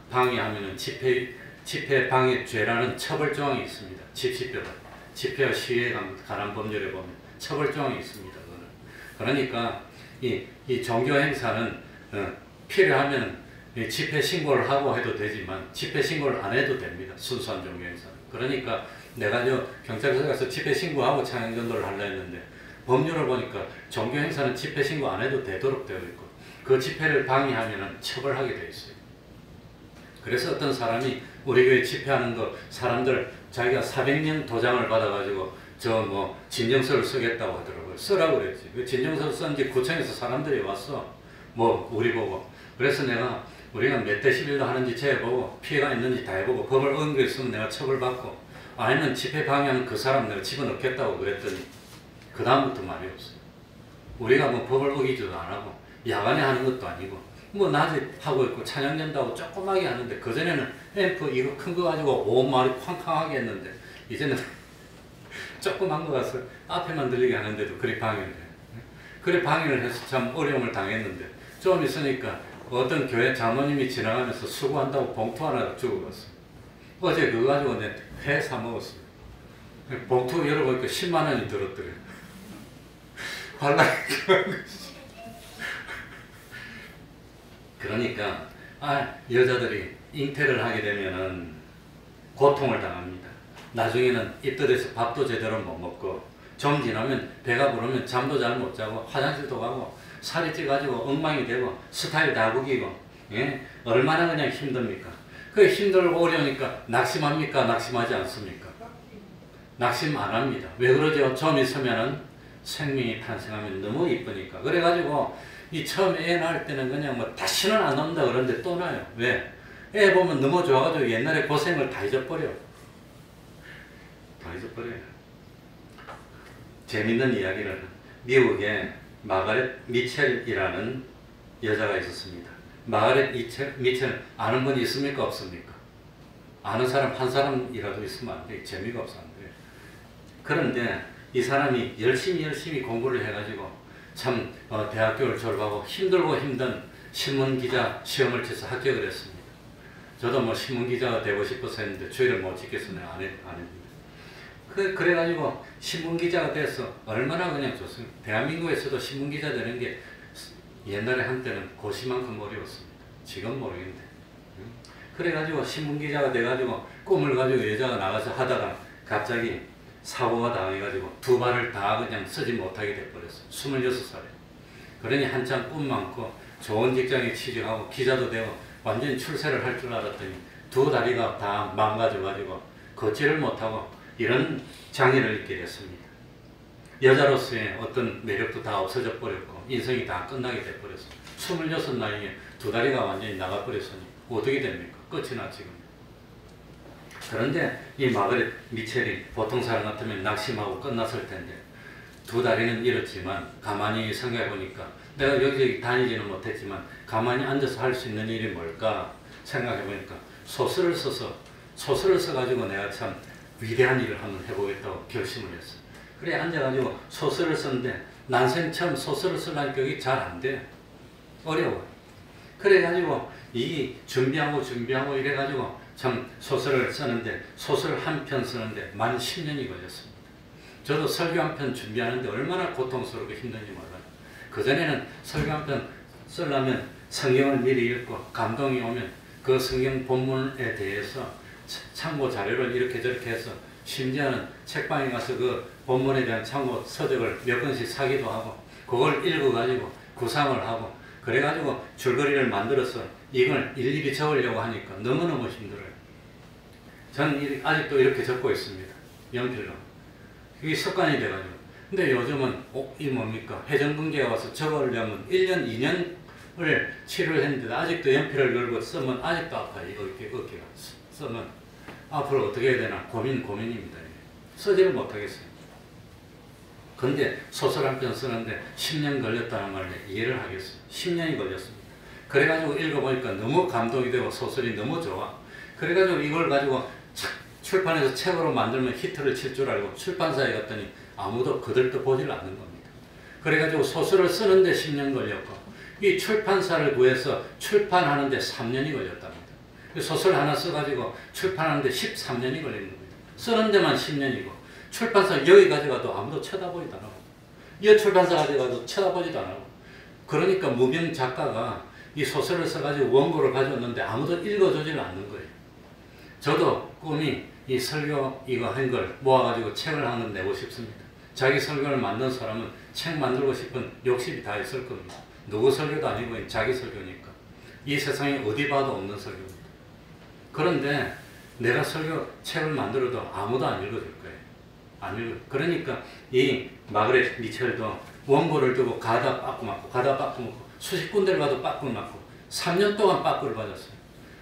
방해하면은 집회 방해죄라는 처벌조항이 있습니다. 집회와 시위에 관한 법률에 보면 처벌조항이 있습니다. 그러니까 이 종교 행사는 필요하면 집회 신고를 하고 해도 되지만 집회 신고를 안 해도 됩니다. 순수한 종교 행사는. 그러니까 내가 경찰서 가서 집회 신고하고 찬양전도를 하려 했는데 법률을 보니까 종교 행사는 집회 신고 안 해도 되도록 되어 있고 그 집회를 방해하면 처벌하게 되어 있어요. 그래서 어떤 사람이 우리 교회 집회하는 사람들 자기가 400명 도장을 받아가지고 진정서를 쓰겠다고 하더라고요. 쓰라고 그랬지. 그 진정서 썼는지 구청에서 사람들이 왔어. 우리 보고. 그래서 우리가 몇 데시벨로 하는지 재보고 피해가 있는지 다 해보고 법을 어긴 거 있으면 내가 처벌받고 아니면 집회 방해하는 그 사람 내가 집어넣겠다고 그랬더니 그 다음부터 말이 없어요. 우리가 법을 어기지도 안 하고 야간에 하는 것도 아니고 낮에 하고 있고 찬양전도하고 조그맣게 하는데 그전에는 앰프 이거 큰 거 가지고 온 마을이 쾅쾅하게 했는데 이제는 조그만 거 가서 앞에만 들리게 하는데도 그리 방해를 해요. 그래 방해를 해서 참 어려움을 당했는데 좀 있으니까 어떤 교회 장로님이 지나가면서 수고한다고 봉투 하나 주고 갔어요. 어제 그거 가지고 내 회 사 먹었어요. 봉투 열어보니까 10만 원이 들었더래요. 환란이 그런 것이. 그러니까 여자들이 잉태를 하게 되면은 고통을 당합니다. 나중에는 입덧에서 밥도 제대로 못 먹고 좀 지나면 배가 부르면 잠도 잘 못 자고 화장실도 가고 살이 찌가지고 엉망이 되고 스타일 다 구기고 얼마나 그냥 힘듭니까? 그 힘들고 어려우니까 낙심합니까? 낙심하지 않습니까? 낙심 안 합니다. 왜 그러죠? 좀 있으면은 생명이 탄생하면 너무 이쁘니까. 그래가지고 이 처음에 애 낳을 때는 그냥 다시는 안 나온다 그러는데 또 나요. 왜? 애 보면 너무 좋아가지고 옛날에 고생을 다 잊어버려. 다 잊어버려요. 재밌는 이야기는 미국의 마가렛 미첼이라는 여자가 있었습니다. 마가렛 미첼 아는 분이 있습니까? 없습니까? 아는 사람 한 사람이라도 있으면 안 돼. 재미가 없어 안 돼. 그런데 이 사람이 열심히 공부를 해가지고 참 대학교를 졸업하고 힘들고 힘든 신문기자 시험을 쳐서 합격을 했습니다. 저도 뭐 신문기자가 되고 싶어서 했는데 주의를 못 지켜서 안 했습니다. 그래가지고 신문기자가 돼서 얼마나 그냥 좋습니다. 대한민국에서도 신문기자 되는 게 옛날에 한때는 고시만큼 어려웠습니다. 지금 모르겠는데. 그래가지고 신문기자가 돼가지고 꿈을 가지고 여자가 나가서 하다가 갑자기 사고가 당해가지고 두 발을 다 그냥 쓰지 못하게 돼버렸어요. 26살에. 그러니 한참 꿈 많고 좋은 직장에 취직하고 기자도 되고 완전히 출세를 할 줄 알았더니 두 다리가 다 망가져가지고 걷지를 못하고 이런 장애를 입게 됐습니다. 여자로서의 어떤 매력도 다 없어져 버렸고 인생이 다 끝나게 돼버렸어요. 26 나이에 두 다리가 완전히 나가버렸으니 어떻게 됩니까? 끝이 나 지금. 그런데 이 마그렛 미첼이 보통 사람 같으면 낙심하고 끝났을 텐데 두 다리는 잃었지만 가만히 생각해 보니까 내가 여기저기 다니지는 못했지만 가만히 앉아서 할 수 있는 일이 뭘까 생각해 보니까 소설을 써가지고 내가 참 위대한 일을 한번 해보겠다고 결심을 했어. 그래 앉아가지고 소설을 썼는데 난생 처음 소설을 쓰려니까 이게 잘 안 돼. 어려워. 그래가지고 이 준비하고 이래가지고 참 소설을 쓰는데 소설 한 편 쓰는데 만 10년이 걸렸습니다. 저도 설교 한 편 준비하는데 얼마나 고통스럽고 힘든지 몰라요. 그전에는 설교 한 편 쓰려면 성경을 미리 읽고 감동이 오면 그 성경 본문에 대해서 참고 자료를 이렇게 저렇게 해서 심지어는 책방에 가서 그 본문에 대한 참고 서적을 몇 권씩 사기도 하고 그걸 읽어가지고 구상을 하고 그래가지고 줄거리를 만들어서 이걸 일일이 적으려고 하니까 너무너무 힘들어요. 저는 아직도 이렇게 적고 있습니다. 연필로. 이게 습관이 돼가지고. 근데 요즘은 이 뭡니까? 회전근개가 와서 적으려면 1년, 2년을 치료를 했는데 아직도 연필을 걸고 쓰면 아직도 아파요. 어깨가. 쓰면 앞으로 어떻게 해야 되나 고민입니다. 쓰지를 못하겠어요. 근데 소설 한 편 쓰는데 10년 걸렸다는 말에 이해를 하겠어요. 10년이 걸렸습니다. 그래가지고 읽어보니까 너무 감동이 되고 소설이 너무 좋아. 그래가지고 이걸 가지고 출판해서 책으로 만들면 히트를 칠 줄 알고 출판사에 갔더니 아무도 그들도 보질 않는 겁니다. 그래가지고 소설을 쓰는데 10년 걸렸고 이 출판사를 구해서 출판하는데 3년이 걸렸답니다. 소설 하나 써가지고 출판하는데 13년이 걸린 겁니다. 쓰는 데만 10년이고 출판사 여기 가져가도 아무도 쳐다보지도 않고 이 출판사 가져가도 쳐다보지도 않고 그러니까 무명 작가가 이 소설을 써가지고 원고를 가져왔는데 아무도 읽어주지를 않는 거예요. 저도 꿈이 이 설교 이거 한 걸 모아가지고 책을 한 권 내고 싶습니다. 자기 설교를 만든 사람은 책 만들고 싶은 욕심이 다 있을 겁니다. 누구 설교도 아니고 자기 설교니까. 이 세상에 어디 봐도 없는 설교입니다. 그런데 내가 설교 책을 만들어도 아무도 안 읽어줄 거예요. 안 읽어. 그러니까 이 마그렛 미첼도 원고를 두고 가다 빠꾸 맞고 수십 군데를 가도 빠꾸를 맞고 3년 동안 빠꾸를 맞았어요.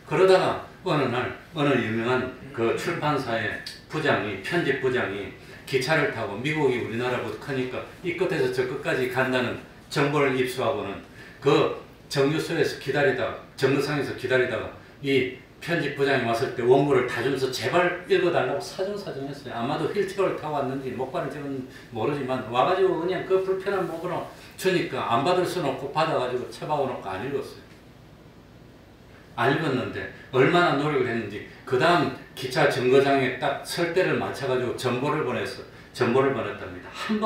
그러다가 어느 날 어느 유명한 그 출판사의 편집 부장이 기차를 타고 미국이 우리나라보다 크니까 이 끝에서 저 끝까지 간다는 정보를 입수하고는 그 정류소에서 정류장에서 기다리다가 이 편집 부장이 왔을 때 원고를 다 주면서 제발 읽어달라고 사정했어요. 아마도 휠체어를 타고 왔는지 목발을 찍은 모르지만 와가지고 그냥 그 불편한 목으로 주니까 안 받을 수는 없고 받아가지고 쳐박아놓고 안 읽었어요. 안 읽었는데 얼마나 노력을 했는지 그 다음 기차 정거장에 딱 설 때를 맞춰가지고 전보를 보냈답니다. 한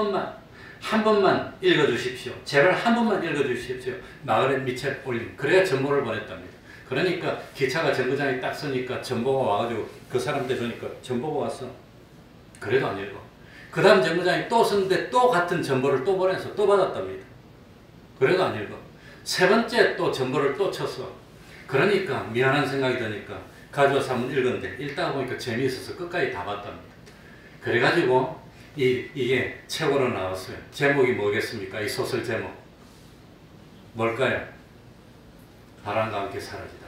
번만 읽어주십시오. 제발 한 번만 읽어주십시오. 마그렛 미첼 올림. 그래야 전보를 보냈답니다. 그러니까 기차가 정거장에 딱 서니까 전보가 와가지고 그 사람한테 주니까 전보가 왔어. 그래도 안 읽어. 그 다음 정거장에 또 섰는데 또 같은 전보를 또 보내서 또 받았답니다. 그래도 안 읽어. 세 번째 또 전보를 또 쳤어. 그러니까 미안한 생각이 드니까 가져와서 한번 읽었는데 읽다가 보니까 재미있어서 끝까지 다 봤답니다. 그래가지고 이게 책으로 나왔어요. 제목이 뭐겠습니까? 이 소설 제목. 뭘까요? 바람과 함께 사라지답니다.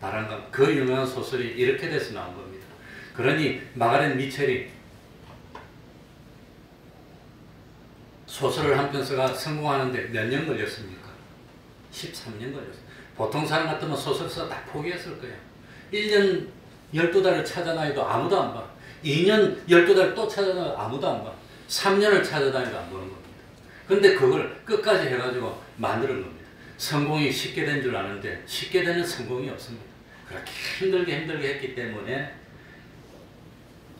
바람과 그 유명한 소설이 이렇게 돼서 나온 겁니다. 그러니 마가렛 미첼이 소설을 한 편 써가 성공하는데 몇 년 걸렸습니까? 13년 걸렸어요. 보통 사람 같으면 소설서 다 포기했을 거예요. 1년 12달을 찾아다니도 아무도 안 봐. 2년 12달 또 찾아다니도 아무도 안 봐. 3년을 찾아다니도 안 보는 겁니다. 근데 그걸 끝까지 해가지고 만드는 겁니다. 성공이 쉽게 된 줄 아는데 쉽게 되는 성공이 없습니다. 그렇게 힘들게 했기 때문에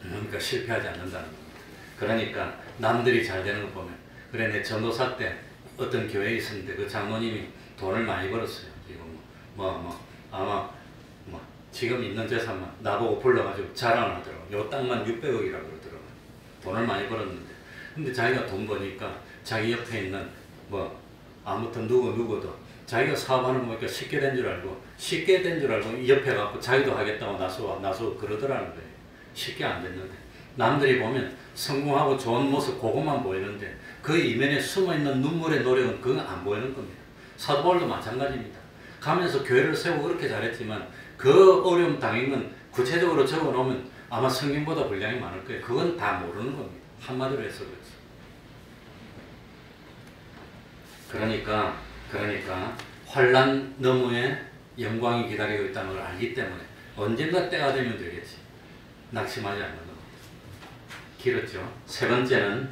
그러니까 실패하지 않는다는 겁니다. 그러니까 남들이 잘 되는 거 보면 그래 내 전도사 때 어떤 교회에 있었는데 그 장로님이 돈을 많이 벌었어요. 이거 아마 지금 있는 재산만 나보고 불러가지고 자랑을 하더라고. 요 땅만 600억이라고 그러더라고. 돈을 많이 벌었는데 근데 자기가 돈 버니까 자기 옆에 있는 아무튼 누구도 자기가 사업하는 거 보니까 쉽게 된 줄 알고 옆에 갖고 자기도 하겠다고 나서 그러더라는 거예요. 쉽게 안 됐는데 남들이 보면 성공하고 좋은 모습 그것만 보이는데 그 이면에 숨어있는 눈물의 노력은 그건 안 보이는 겁니다. 사도 바울도 마찬가지입니다. 가면서 교회를 세우고 그렇게 잘했지만 그 어려움 당한 건 구체적으로 적어놓으면 아마 성경보다 분량이 많을 거예요. 그건 다 모르는 겁니다. 한마디로 해서 그렇죠. 그러니까 환난 너머에 영광이 기다리고 있다는 걸 알기 때문에 언젠가 때가 되면 되겠지. 낙심하지 않는 겁니다. 길었죠. 세 번째는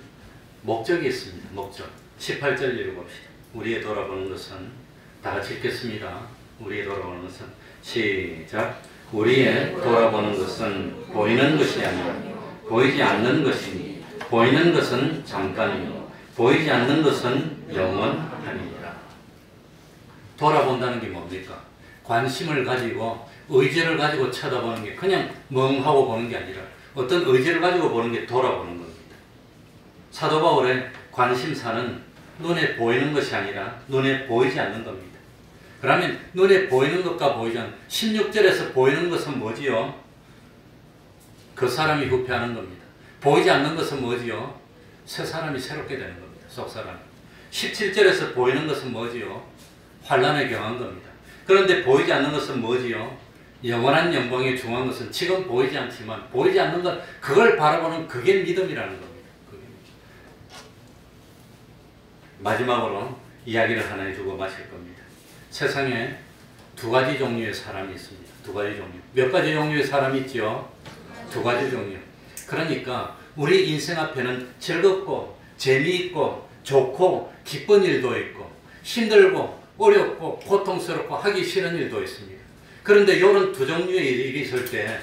목적이 있습니다. 목적. 18절 읽어봅시다. 우리의 돌아보는 것은 다 같이 읽겠습니다. 우리의 돌아보는 것은 시작. 우리의 돌아보는 것은 보이는 것이 아니라 보이지 않는 것이니 보이는 것은 잠깐이요 보이지 않는 것은 영원하니라. 돌아본다는 게 뭡니까? 관심을 가지고 의지를 가지고 쳐다보는 게 그냥 멍하고 보는 게 아니라 어떤 의지를 가지고 보는 게 돌아보는 겁니다. 사도 바울의 관심사는 눈에 보이는 것이 아니라 눈에 보이지 않는 겁니다. 그러면 눈에 보이는 것과 보이지 않는 16절에서 보이는 것은 뭐지요? 그 사람이 후패하는 겁니다. 보이지 않는 것은 뭐지요? 새 사람이 새롭게 되는 겁니다. 속 사람. 17절에서 보이는 것은 뭐지요? 환난에 경한 겁니다. 그런데 보이지 않는 것은 뭐지요? 영원한 영광에 중한 것은 지금 보이지 않지만 보이지 않는 것 그걸 바라보는 그게 믿음이라는 겁니다. 마지막으로 이야기를 하나 해주고 마칠 겁니다. 세상에 두 가지 종류의 사람이 있습니다. 두 가지 종류. 몇 가지 종류의 사람이 있죠? 두 가지 종류. 그러니까 우리 인생 앞에는 즐겁고 재미있고 좋고 기쁜 일도 있고 힘들고 어렵고 고통스럽고 하기 싫은 일도 있습니다. 그런데 이런 두 종류의 일이 있을 때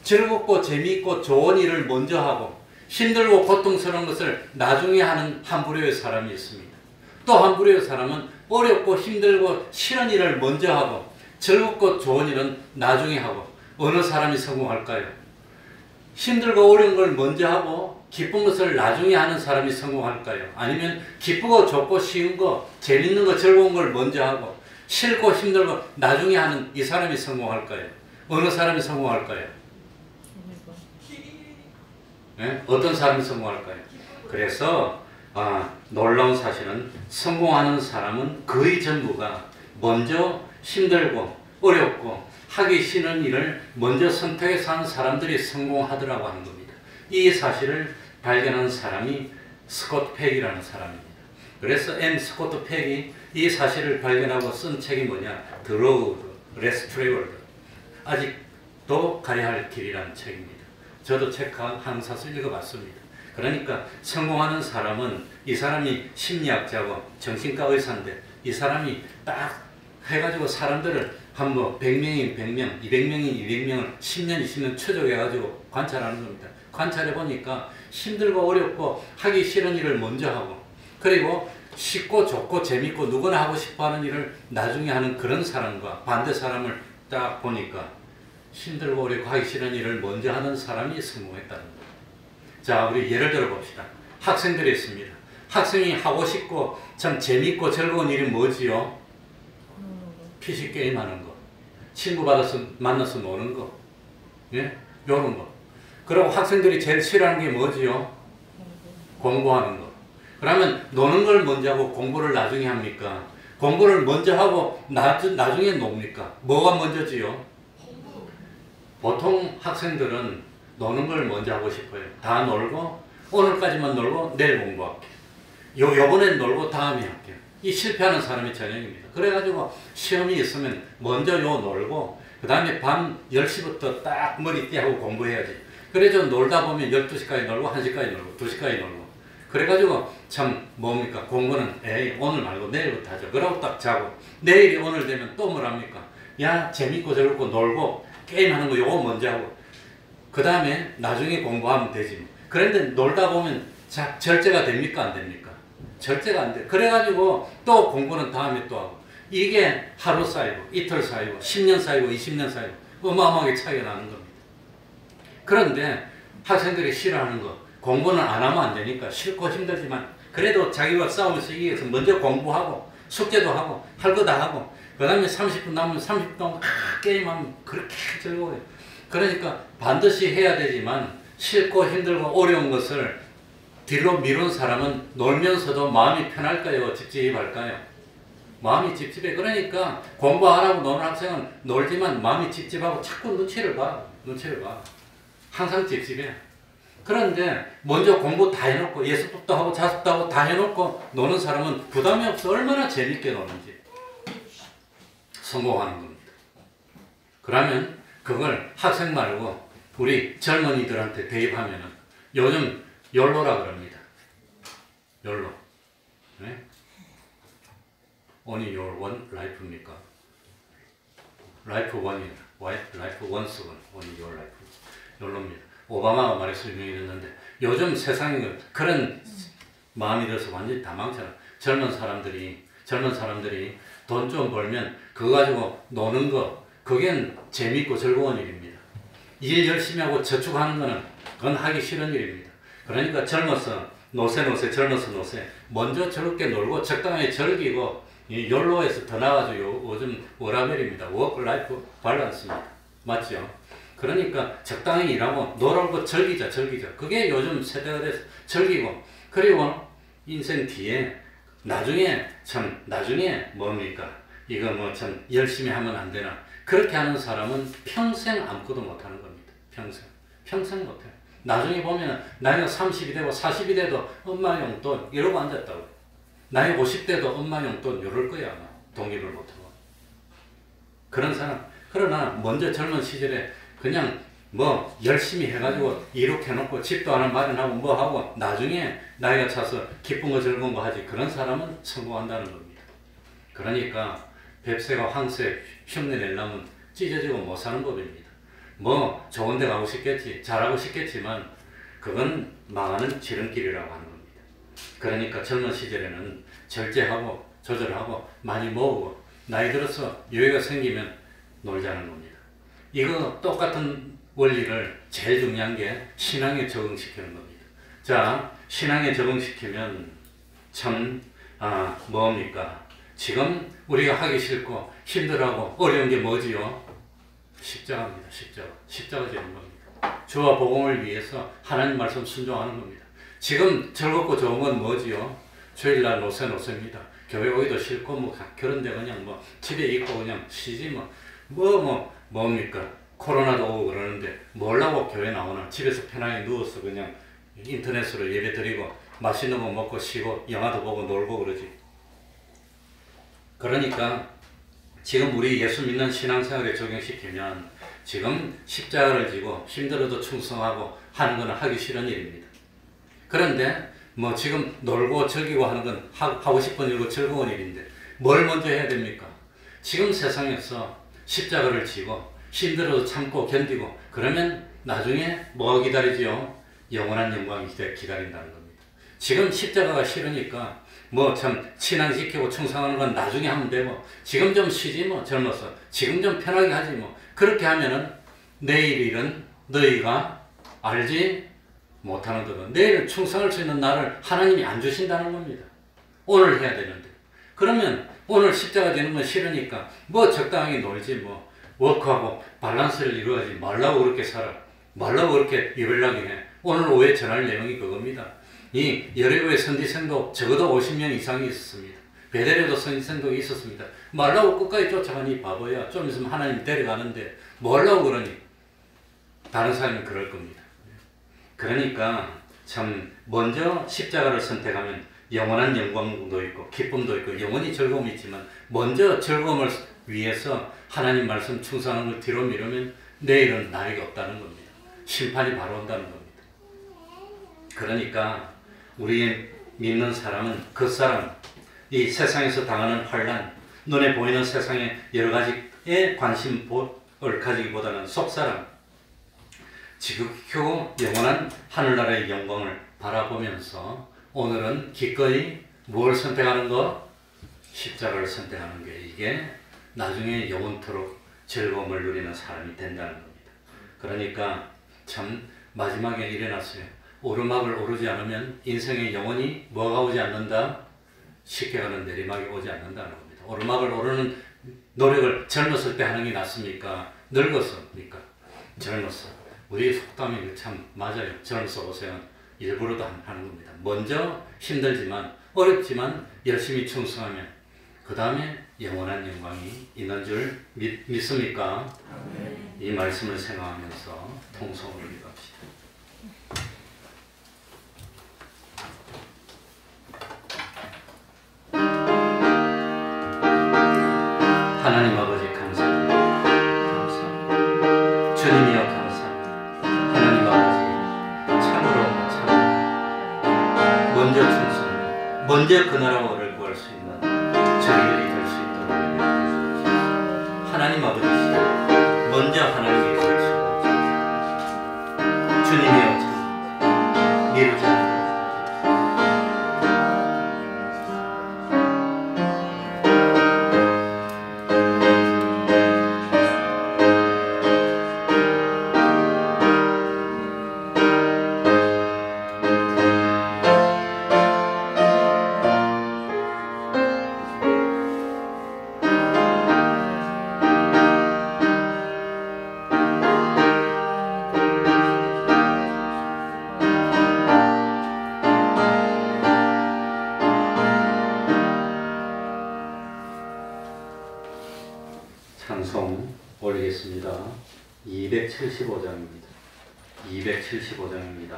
즐겁고 재미있고 좋은 일을 먼저 하고 힘들고 고통스러운 것을 나중에 하는 한 부류의 사람이 있습니다. 또 한 부류의 사람은 어렵고 힘들고 싫은 일을 먼저 하고 즐겁고 좋은 일은 나중에 하고 어느 사람이 성공할까요? 힘들고 어려운 걸 먼저 하고 기쁜 것을 나중에 하는 사람이 성공할까요? 아니면 기쁘고 좋고 쉬운 거, 재밌는 거, 즐거운 걸 먼저 하고 싫고 힘들고 나중에 하는 이 사람이 성공할까요? 어느 사람이 성공할까요? 네? 어떤 사람이 성공할까요? 그래서 놀라운 사실은 성공하는 사람은 거의 전부가 먼저 힘들고 어렵고 하기 싫은 일을 먼저 선택해서 하는 사람들이 성공하더라고 하는 겁니다. 이 사실을 발견한 사람이 스콧 팩이라는 사람입니다. 그래서 M. 스콧 팩이 이 사실을 발견하고 쓴 책이 뭐냐? The Road Less Traveled. 아직도 가야 할 길이라는 책입니다. 저도 책 한 사서 읽어봤습니다. 그러니까 성공하는 사람은 이 사람이 심리학자고 정신과 의사인데 이 사람이 딱 해가지고 사람들을 한 100명인 100명, 200명인 200명을 10년, 20년 추적해가지고 관찰하는 겁니다. 관찰해보니까 힘들고 어렵고 하기 싫은 일을 먼저 하고 그리고 쉽고 좋고 재밌고 누구나 하고 싶어하는 일을 나중에 하는 그런 사람과 반대 사람을 딱 보니까 힘들고 어렵고 하기 싫은 일을 먼저 하는 사람이 성공했다는 거예요. 자, 우리 예를 들어 봅시다. 학생들이 있습니다. 학생이 하고 싶고 참 재밌고 즐거운 일이 뭐지요? PC 게임 하는 거. 친구 만나서 노는 거. 예? 요런 거. 그리고 학생들이 제일 싫어하는 게 뭐지요? 공부하는 거. 그러면 노는 걸 먼저 하고 공부를 나중에 합니까? 공부를 먼저 하고 나중에 놉니까? 뭐가 먼저지요? 보통 학생들은 노는 걸 먼저 하고 싶어요. 다 놀고 오늘까지만 놀고 내일 공부할게. 요번엔 놀고 다음에 할게. 이 실패하는 사람이 전형입니다. 그래가지고 시험이 있으면 먼저 요 놀고 그 다음에 밤 10시부터 딱 머리띠하고 공부해야지. 그래서 놀다 보면 12시까지 놀고 1시까지 놀고 2시까지 놀고 그래가지고 참 뭡니까 공부는 에이 오늘 말고 내일부터 하죠. 그러고 딱 자고 내일이 오늘 되면 또 뭐랍니까 야 재밌고 즐겁고 놀고 게임하는 거 요거 먼저 하고 그 다음에 나중에 공부하면 되지 뭐. 그런데 놀다 보면 자, 절제가 됩니까 안 됩니까? 절제가 안 돼. 그래가지고 또 공부는 다음에 또 하고 이게 하루 쌓이고 이틀 쌓이고 10년 쌓이고 20년 쌓이고 어마어마하게 차이가 나는 겁니다. 그런데 학생들이 싫어하는 거 공부는 안 하면 안 되니까 싫고 힘들지만 그래도 자기가 싸우면서 이겨서 먼저 공부하고 숙제도 하고 할 거 다 하고 그 다음에 30분 남으면 30분 동안 게임하면 그렇게 즐거워요. 그러니까 반드시 해야 되지만 싫고 힘들고 어려운 것을 뒤로 미룬 사람은 놀면서도 마음이 편할까요? 찝찝할까요? 마음이 찝찝해. 그러니까 공부 안 하고 노는 학생은 놀지만 마음이 찝찝하고 자꾸 눈치를 봐. 항상 찝찝해. 그런데 먼저 공부 다 해놓고 예습도 하고 자습도 하고 다 해놓고 노는 사람은 부담이 없어. 얼마나 재밌게 노는지 성공하는 겁니다. 그러면 그걸 학생 말고 우리 젊은이들한테 대입하면은 요즘 욜로라 그럽니다. 욜로. 네? Only your one life입니까? Life one이야. Life once one. Only your life. 욜로입니다. 오바마가 말해서 유명해졌는데 요즘 세상에 그런 마음이 들어서 완전히 다 망쳐요. 젊은 사람들이 돈 좀 벌면 그거 가지고 노는 거 그게 재밌고 즐거운 일입니다. 일 열심히 하고 저축하는 거는 그건 하기 싫은 일입니다. 그러니까 젊어서 노세 먼저 저렇게 놀고 적당히 즐기고 이 욜로에서 더 나아가서 요즘 워라벨입니다. 워크 라이프 밸런스입니다. 맞죠? 그러니까 적당히 일하고 놀고 즐기자. 그게 요즘 세대가 돼서 즐기고 그리고 인생 뒤에 나중에 뭡니까? 이거 뭐 참 열심히 하면 안 되나? 그렇게 하는 사람은 평생 아무것도 못하는 겁니다. 평생 못해요. 나중에 보면 나이가 30이 되고 40이 돼도 엄마 용돈 이러고 앉았다고. 나이 50대도 엄마 용돈 이럴 거야 아마. 독립을 못하고. 그런 사람. 그러나 먼저 젊은 시절에 그냥 뭐 열심히 해가지고 이렇게 해놓고 집도 하나 마련하고 뭐 하고 나중에 나이가 차서 기쁜 거 즐거운 거 하지. 그런 사람은 성공한다는 겁니다. 그러니까 뱁새가 황새 흉내 내려면 찢어지고 못 사는 법입니다. 뭐 좋은 데 가고 싶겠지, 잘하고 싶겠지만 그건 망하는 지름길이라고 하는 겁니다. 그러니까 젊은 시절에는 절제하고 조절하고 많이 모으고 나이 들어서 여유가 생기면 놀자는 겁니다. 이거 똑같은 원리를 제일 중요한 게 신앙에 적응시키는 겁니다. 자, 신앙에 적응시키면 참 뭡니까? 지금 우리가 하기 싫고 힘들어하고 어려운 게 뭐지요? 십자가입니다. 십자가 지는 겁니다. 주와 복음을 위해서 하나님 말씀 순종하는 겁니다. 지금 즐겁고 좋은 건 뭐지요? 주일날 노세입니다. 교회 오기도 싫고 뭐 그런데 그냥 뭐 집에 있고 그냥 쉬지 뭡니까? 코로나도 오고 그러는데 뭘라고 교회 나오나? 집에서 편하게 누워서 그냥 인터넷으로 예배 드리고 맛있는 거 먹고 쉬고 영화도 보고 놀고 그러지. 그러니까 지금 우리 예수 믿는 신앙생활에 적용시키면 지금 십자가를 지고 힘들어도 충성하고 하는 건 하기 싫은 일입니다. 그런데 뭐 지금 놀고 즐기고 하는 건 하고 싶은 일이고 즐거운 일인데 뭘 먼저 해야 됩니까? 지금 세상에서 십자가를 지고 힘들어도 참고 견디고 그러면 나중에 뭐가 기다리지요? 영원한 영광이 기다린다는 겁니다. 지금 십자가가 싫으니까 뭐 참 신앙지키고 충성하는 건 나중에 하면 되고 지금 좀 쉬지 뭐 젊어서 지금 좀 편하게 하지 뭐 그렇게 하면은 내일 일은 너희가 알지 못하는 거다. 내일 충성할 수 있는 날을 하나님이 안 주신다는 겁니다. 오늘 해야 되는데 그러면 오늘 십자가 되는 건 싫으니까 뭐 적당하게 놀지 뭐 워크하고 밸런스를 이루어야지 말라고 그렇게 살아 말라고 그렇게 유별나게 해. 오늘 오후에 전할 내용이 그겁니다. 이 여리고의 선지생도 적어도 50년 이상이 있었습니다. 베델에도 선지생도 있었습니다. 말라고 끝까지 쫓아가니 바보야. 좀 있으면 하나님 데려가는데 뭐라고 그러니? 다른 사람은 그럴 겁니다. 그러니까 참 먼저 십자가를 선택하면 영원한 영광도 있고 기쁨도 있고 영원히 즐거움이 있지만 먼저 즐거움을 위해서 하나님 말씀 충성하는 걸 뒤로 미루면 내일은 나에게 없다는 겁니다. 심판이 바로 온다는 겁니다. 그러니까 우리 믿는 사람은 그 사람, 이 세상에서 당하는 환난, 눈에 보이는 세상의 여러 가지에 관심을 가지기보다는 속사람, 지극히 영원한 하늘나라의 영광을 바라보면서 오늘은 기꺼이 무엇을 선택하는 것? 십자가를 선택하는 게 이게 나중에 영원토록 즐거움을 누리는 사람이 된다는 겁니다. 그러니까 참 마지막에 일어났어요. 오르막을 오르지 않으면 인생에 영원히 뭐가 오지 않는다? 쉽게 가는 내리막이 오지 않는다는 겁니다. 오르막을 오르는 노력을 젊었을 때 하는 게 낫습니까? 늙었습니까? 젊었어. 우리 속담이 참 맞아요. 젊어서 고생은 일부러도 하는 겁니다. 먼저 힘들지만 어렵지만 열심히 충성하면 그 다음에 영원한 영광이 있는 줄 믿습니까? 이 말씀을 생각하면서 통성으로 읽읍시다. 하나님 아버지 감사합니다. 감사합니다. 주님이여 감사합니다. 하나님 아버지 참으로 참 먼저 충성, 먼저 그 나라를 구할 수 있는 저희들이 될 수 있도록 해주십시오. 하나님 아버지시여 먼저 하나님께 구하시고 주님이여 참 미루지 않고 찬송 올리겠습니다. 275장입니다. 275장입니다.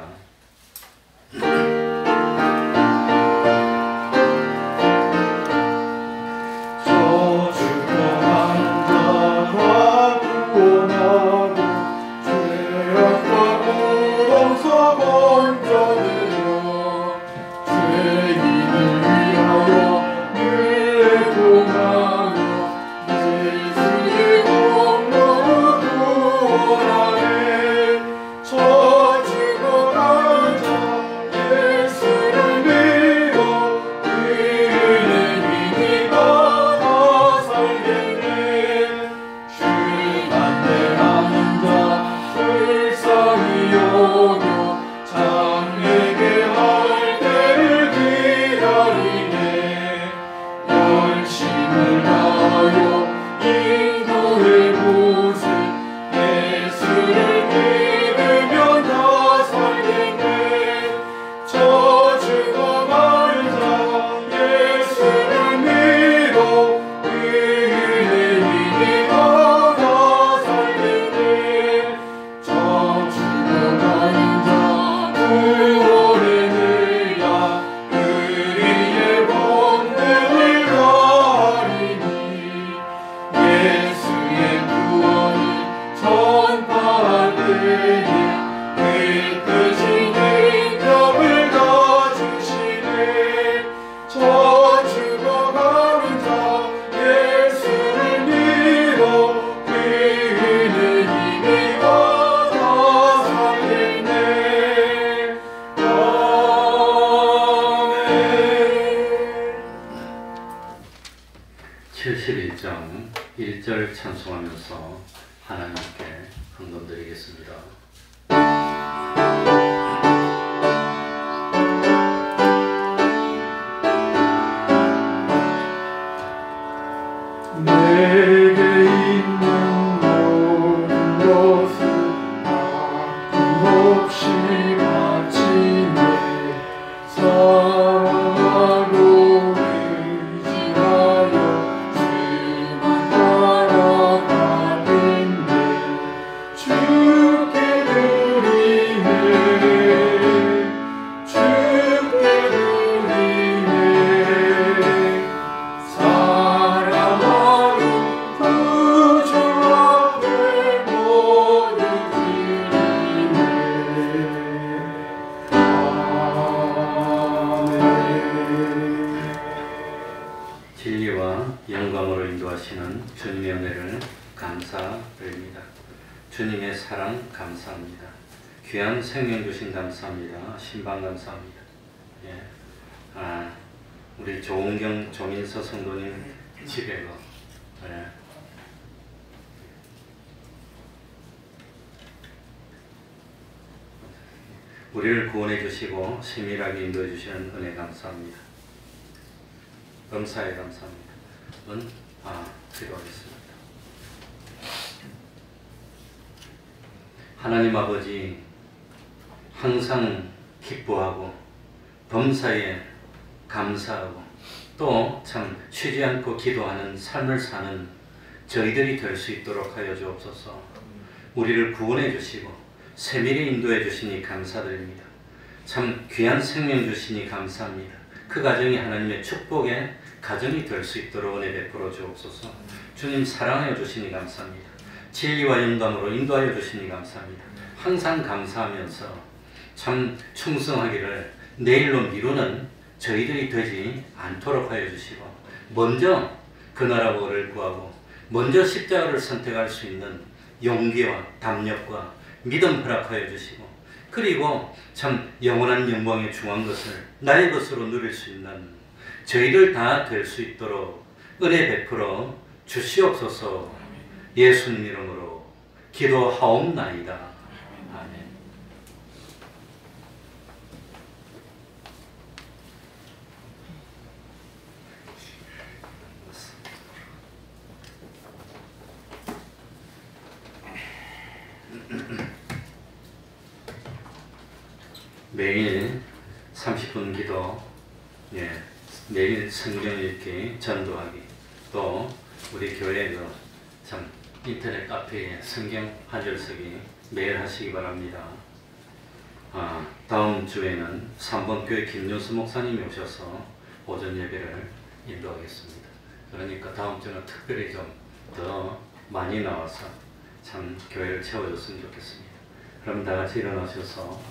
찬송하면서 하나님께 헌금 드리겠습니다. 주께 주님의 은혜를 감사드립니다. 주님의 사랑 감사합니다. 귀한 생명 주신 감사합니다. 신방 감사합니다. 예. 우리 조은경 조민서 성도님 집에가 예. 우리를 구원해 주시고 세밀하게 인도해 주시는 은혜 감사합니다. 감사에 감사합니다. 기도하겠습니다. 하나님 아버지, 항상 기뻐하고 범사에 감사하고 또 참 쉬지 않고 기도하는 삶을 사는 저희들이 될 수 있도록 하여 주옵소서. 우리를 구원해 주시고 세밀히 인도해 주시니 감사드립니다. 참 귀한 생명 주시니 감사합니다. 그 가정이 하나님의 축복의 가정이 될 수 있도록 은혜 베풀어 주옵소서. 주님 사랑하여 주시니 감사합니다. 진리와 영감으로 인도하여 주시니 감사합니다. 항상 감사하면서 참 충성하기를 내일로 미루는 저희들이 되지 않도록 하여 주시고 먼저 그 나라 복을 구하고 먼저 십자가를 선택할 수 있는 용기와 담력과 믿음 허락하여 주시고 그리고 참 영원한 영광에 중한 것을 나의 것으로 누릴 수 있는 저희들 다 될 수 있도록 은혜 베풀어 주시옵소서. 예수님 이름으로 기도하옵나이다. 아멘. 매일 30분 기도, 매일 성경 읽기, 전도하기, 또 우리 교회 참 인터넷 카페에 성경 한 절 쓰기 매일 하시기 바랍니다. 다음 주에는 3번 교회 김윤수 목사님이 오셔서 오전 예배를 인도하겠습니다. 그러니까 다음 주는 특별히 좀 더 많이 나와서 참 교회를 채워줬으면 좋겠습니다. 그럼 다 같이 일어나셔서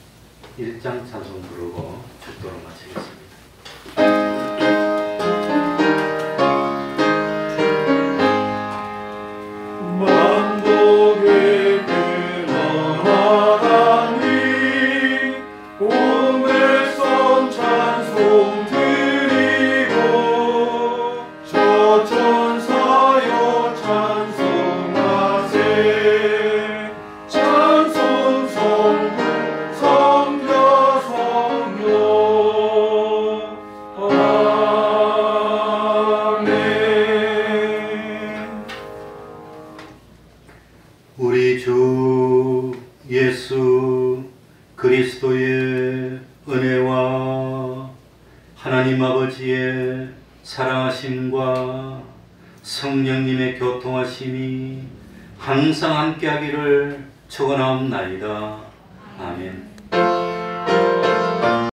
1장 찬송 부르고 축도로 마치겠습니다. 만복의 근원하나님 온 백성 찬송 드리고 저 천사여 찬송하세 찬송 성부 성자 성령 아멘. 우리 주 예수 그리스도의 은혜와 하나님 아버지의 사랑하심과 성령님의 교통하심이 항상 함께하기를 축원하옵나이다. 아멘.